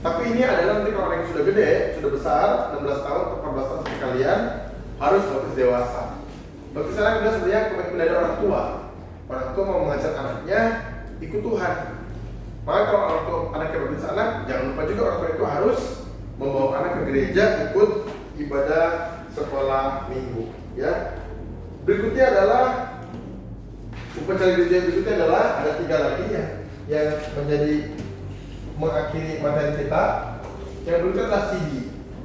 Speaker 1: Tapi ini adalah nanti kalau orang yang sudah gede, sudah besar, 16 tahun atau 14 tahun seperti kalian harus baptis dewasa. Baptis anak adalah sebenarnya komitmen dari orang tua. Orang tua mau mengajak anaknya ikut Tuhan. Maka kalau orang tua anaknya baptis anak, jangan lupa juga orang tua itu harus membawa anak ke gereja ikut ibadah sekolah minggu. Ya. Berikutnya adalah upacara gereja berikutnya adalah ada 3 lagi ya yang menjadi mengakhiri materi kita. Yang berikutnya adalah CD.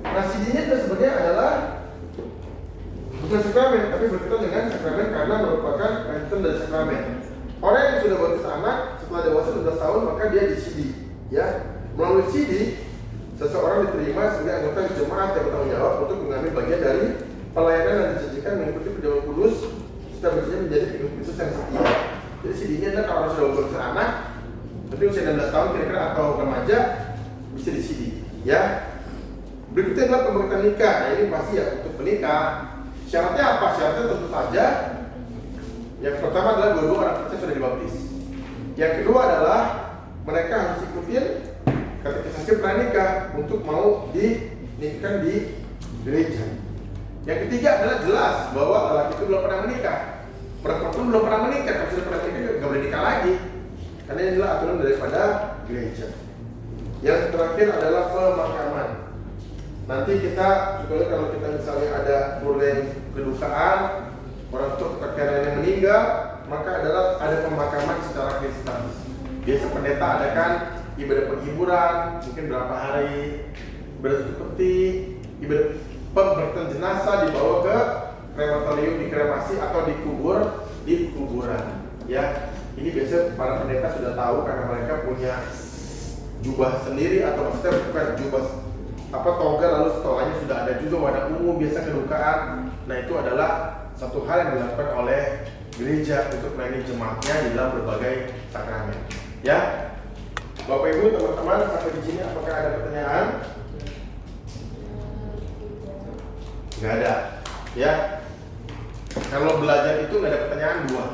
Speaker 1: Nah CD-nya itu sebenarnya adalah bukan sakramen, tapi berkaitan dengan sakramen karena merupakan lanjutan dari sakramen. Orang yang sudah baptis anak setelah dewasa 12 tahun maka dia di CD. Ya, melalui CD seseorang diterima sebagai anggota jemaat yang bertanggung jawab untuk mengambil bagian dari pelayanan yang dijanjikan mengikuti perjamuan kudus serta bersedia menjadi pengikut Kristus yang setia. Jadi CD-nya adalah kalau orang sudah baptis anak, tapi usia 16 tahun kira-kira atau remaja bisa di CD. Ya. Berikutnya adalah pemberitaan nikah. Nah ini pasti ya untuk menikah. Syaratnya apa? Syaratnya tentu saja yang pertama adalah dua-dua orang percaya sudah dibaptis. Yang kedua adalah mereka harus ikutin katekisasi pranikah untuk mau dinikahkan di gereja. Yang ketiga adalah jelas bahwa lelaki itu belum pernah menikah, perempuan pun belum pernah menikah. Kalau sudah pernah menikah nggak boleh nikah lagi, karena ini adalah aturan daripada gereja. Yang terakhir adalah pemakaman. Nanti kita juga kalau kita misalnya ada problem kedukaan, orang tua kakek yang meninggal, maka adalah ada pemakaman secara Kristen. Biasa pendeta adakan ibadah penghiburan, mungkin berapa hari, ibadah seperti ibadah pemberkatan jenazah dibawa ke krematorium, dikremasi atau dikubur di kuburan. Ya, ini biasa para pendeta sudah tahu karena mereka punya jubah sendiri atau maksudnya bukan jubah toga lalu setelahnya sudah ada juga warna ungu biasa kedukaan. Nah itu adalah satu hal yang dilakukan oleh gereja untuk melayani jemaatnya di dalam berbagai sakramen. Ya, Bapak Ibu teman-teman sampai di sini apakah ada pertanyaan? Nggak ada. Ya, kalau belajar itu nggak ada pertanyaan dua.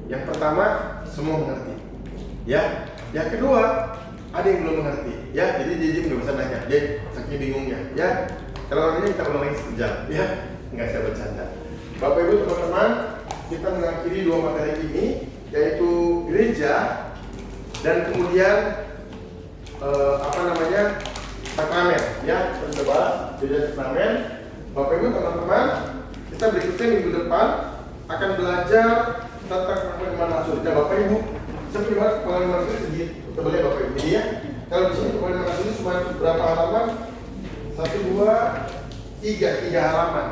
Speaker 1: Yang pertama semua mengerti. Ya, yang kedua ada yang belum mengerti. Ya, jadi dia nggak bisa nanya. Dia saking bingungnya. Ya, kalau nantinya kita ulang lagi sekejap. Ya, nggak saya bercanda. Bapak Ibu teman-teman, kita mengakhiri 2 materi ini yaitu gereja dan kemudian sakramen. Ya, kita sudah bahas gereja sakramen. Bapak Ibu teman-teman, kita berikutnya minggu depan akan belajar tentang pengalaman rasul. Nah, Bapak Ibu, saya punya pengalaman rasul sedikit. Kita boleh Bapak Ibu ini ya. Kalau di sini pengalaman rasul cuma berapa halaman? 1, 2, 3 halaman.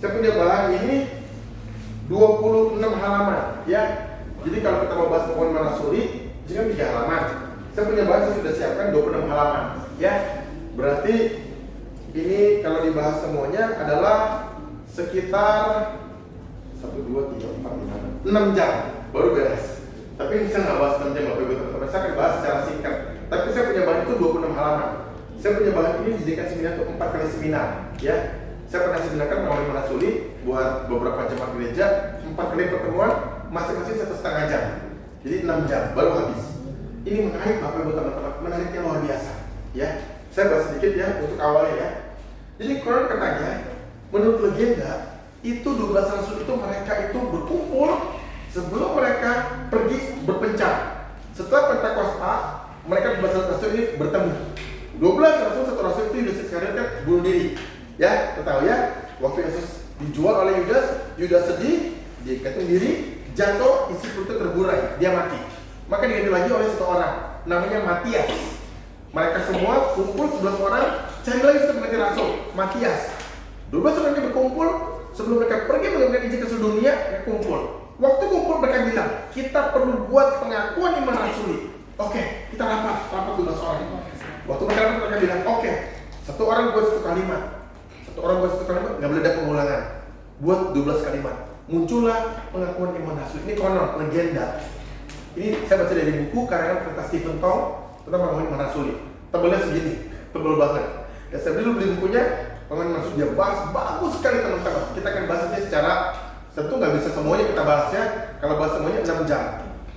Speaker 1: Saya punya bahan ini 26 halaman ya. Jadi kalau kita mau bahas pengalaman rasuli, ini kan 3 halaman. Saya punya bahan saya sudah siapkan 26 halaman ya. Berarti ini kalau dibahas semuanya adalah sekitar 1, 2, 3, 4, 5, 6 jam baru beres. Tapi saya nggak bahas 6 jam Bapak Ibu teman-teman. Saya akan bahas secara singkat. Tapi saya punya bahan itu 26 halaman. Saya punya bahan ini dijadikan seminar untuk 4 kali seminar ya. Saya pernah seminarkan pengalaman rasuli buat beberapa jemaat gereja 4 kali pertemuan masing-masing 1,5 jam. Jadi 6 jam baru habis. Ini menarik Bapak Ibu teman-teman, menariknya luar biasa ya. Saya bahas sedikit ya untuk awalnya ya. Jadi konon katanya menurut legenda itu 12 rasul itu mereka itu berkumpul sebelum mereka pergi berpencar. Setelah Pentakosta mereka 12 rasul ini bertemu. 12 rasul satu rasul itu Yudas Iskariot kan bunuh diri. Ya, kita tahu ya, waktu Yesus dijual oleh Yudas sedih, dia gantung diri, jatuh, isi perutnya terburai, dia mati. Maka diganti lagi oleh satu orang, namanya Matias. Mereka semua kumpul 11 orang, cari lagi satu pengganti rasul, Matias. 12 orang yang berkumpul, sebelum mereka pergi mengabarkan Injil ke seluruh dunia, mereka kumpul. Waktu kumpul mereka bilang, kita perlu buat pengakuan iman rasuli. Oke, kita rapat 12 orang. Waktu mereka rapat, mereka bilang, oke, satu orang buat satu kalimat. Satu orang buat satu kalimat, nggak boleh ada pengulangan. Buat 12 kalimat. Muncullah pengakuan iman rasuli. Ini konon, legenda. Ini saya baca dari buku karangan tentang Stephen Tong tentang pengakuan iman rasuli. Tebelnya segini, tebel banget. Dan saya dulu beli bukunya, pengakuan iman rasuli dia bahas bagus sekali teman-teman. Kita akan bahasnya secara tentu nggak bisa semuanya kita bahas ya. Kalau bahas semuanya 6 jam.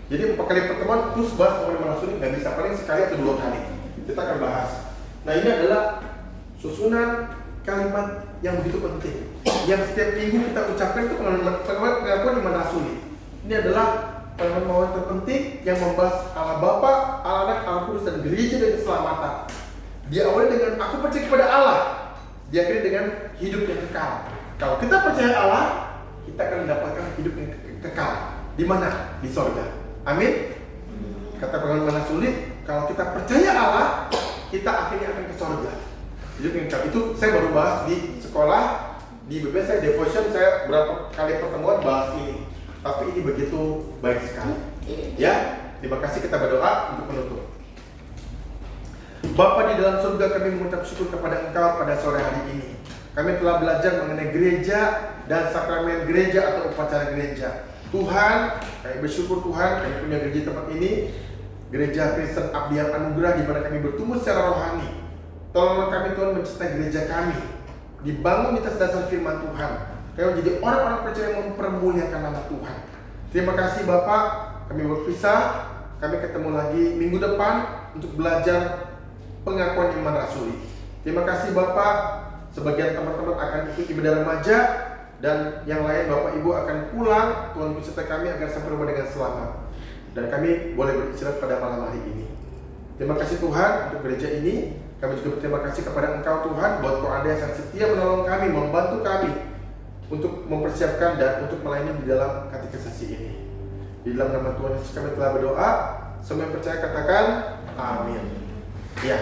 Speaker 1: Jadi 4 kali pertemuan terus bahas pengakuan iman rasuli nggak bisa, paling sekali atau 2 kali. Kita akan bahas. Nah ini adalah susunan kalimat yang begitu penting, yang setiap minggu kita ucapkan itu pengakuan iman rasuli. Ini adalah pengakuan terpenting yang membahas Allah Bapa, Allah Anak, Allah Kudus dan gereja dan keselamatan. Dia awalnya dengan aku percaya kepada Allah, dia akhiri dengan hidup yang kekal. Kalau kita percaya Allah, kita akan mendapatkan hidup yang kekal. Di mana? Di sorga. Amin. Kata pengakuan iman rasuli, kalau kita percaya Allah, kita akhirnya akan ke sorga. Hidup yang kekal itu saya baru bahas di sekolah, di BB saya devotion, saya berapa kali pertemuan bahas ini. Tapi ini begitu baik sekali. Ya, terima kasih, kita berdoa untuk menutup. Bapa di dalam surga, kami mengucap syukur kepada Engkau pada sore hari ini. Kami telah belajar mengenai gereja dan sakramen gereja atau upacara gereja. Tuhan, kami bersyukur Tuhan, kami punya gereja tempat ini, Gereja Kristen Abdian Anugerah, di mana kami bertumbuh secara rohani. Tolonglah kami Tuhan mencintai gereja kami, dibangun di atas dasar firman Tuhan. Kami menjadi orang-orang percaya yang mempermuliakan nama Tuhan. Terima kasih Bapak, kami berpisah. Kami ketemu lagi minggu depan untuk belajar pengakuan iman rasuli. Terima kasih Bapak. Sebagian teman-teman akan ikut ibadah remaja, dan yang lain Bapak Ibu akan pulang. Tuhan bersertai kami agar sampai rumah dengan selamat, dan kami boleh beristirahat pada malam hari ini. Terima kasih Tuhan untuk gereja ini. Kami juga berterima kasih kepada Engkau Tuhan, buat Kau ada yang sangat setia menolong kami, membantu kami untuk mempersiapkan dan untuk melayani di dalam katekisasi ini. Di dalam nama Tuhan Yesus kami telah berdoa. Semua yang percaya katakan amin. Ya.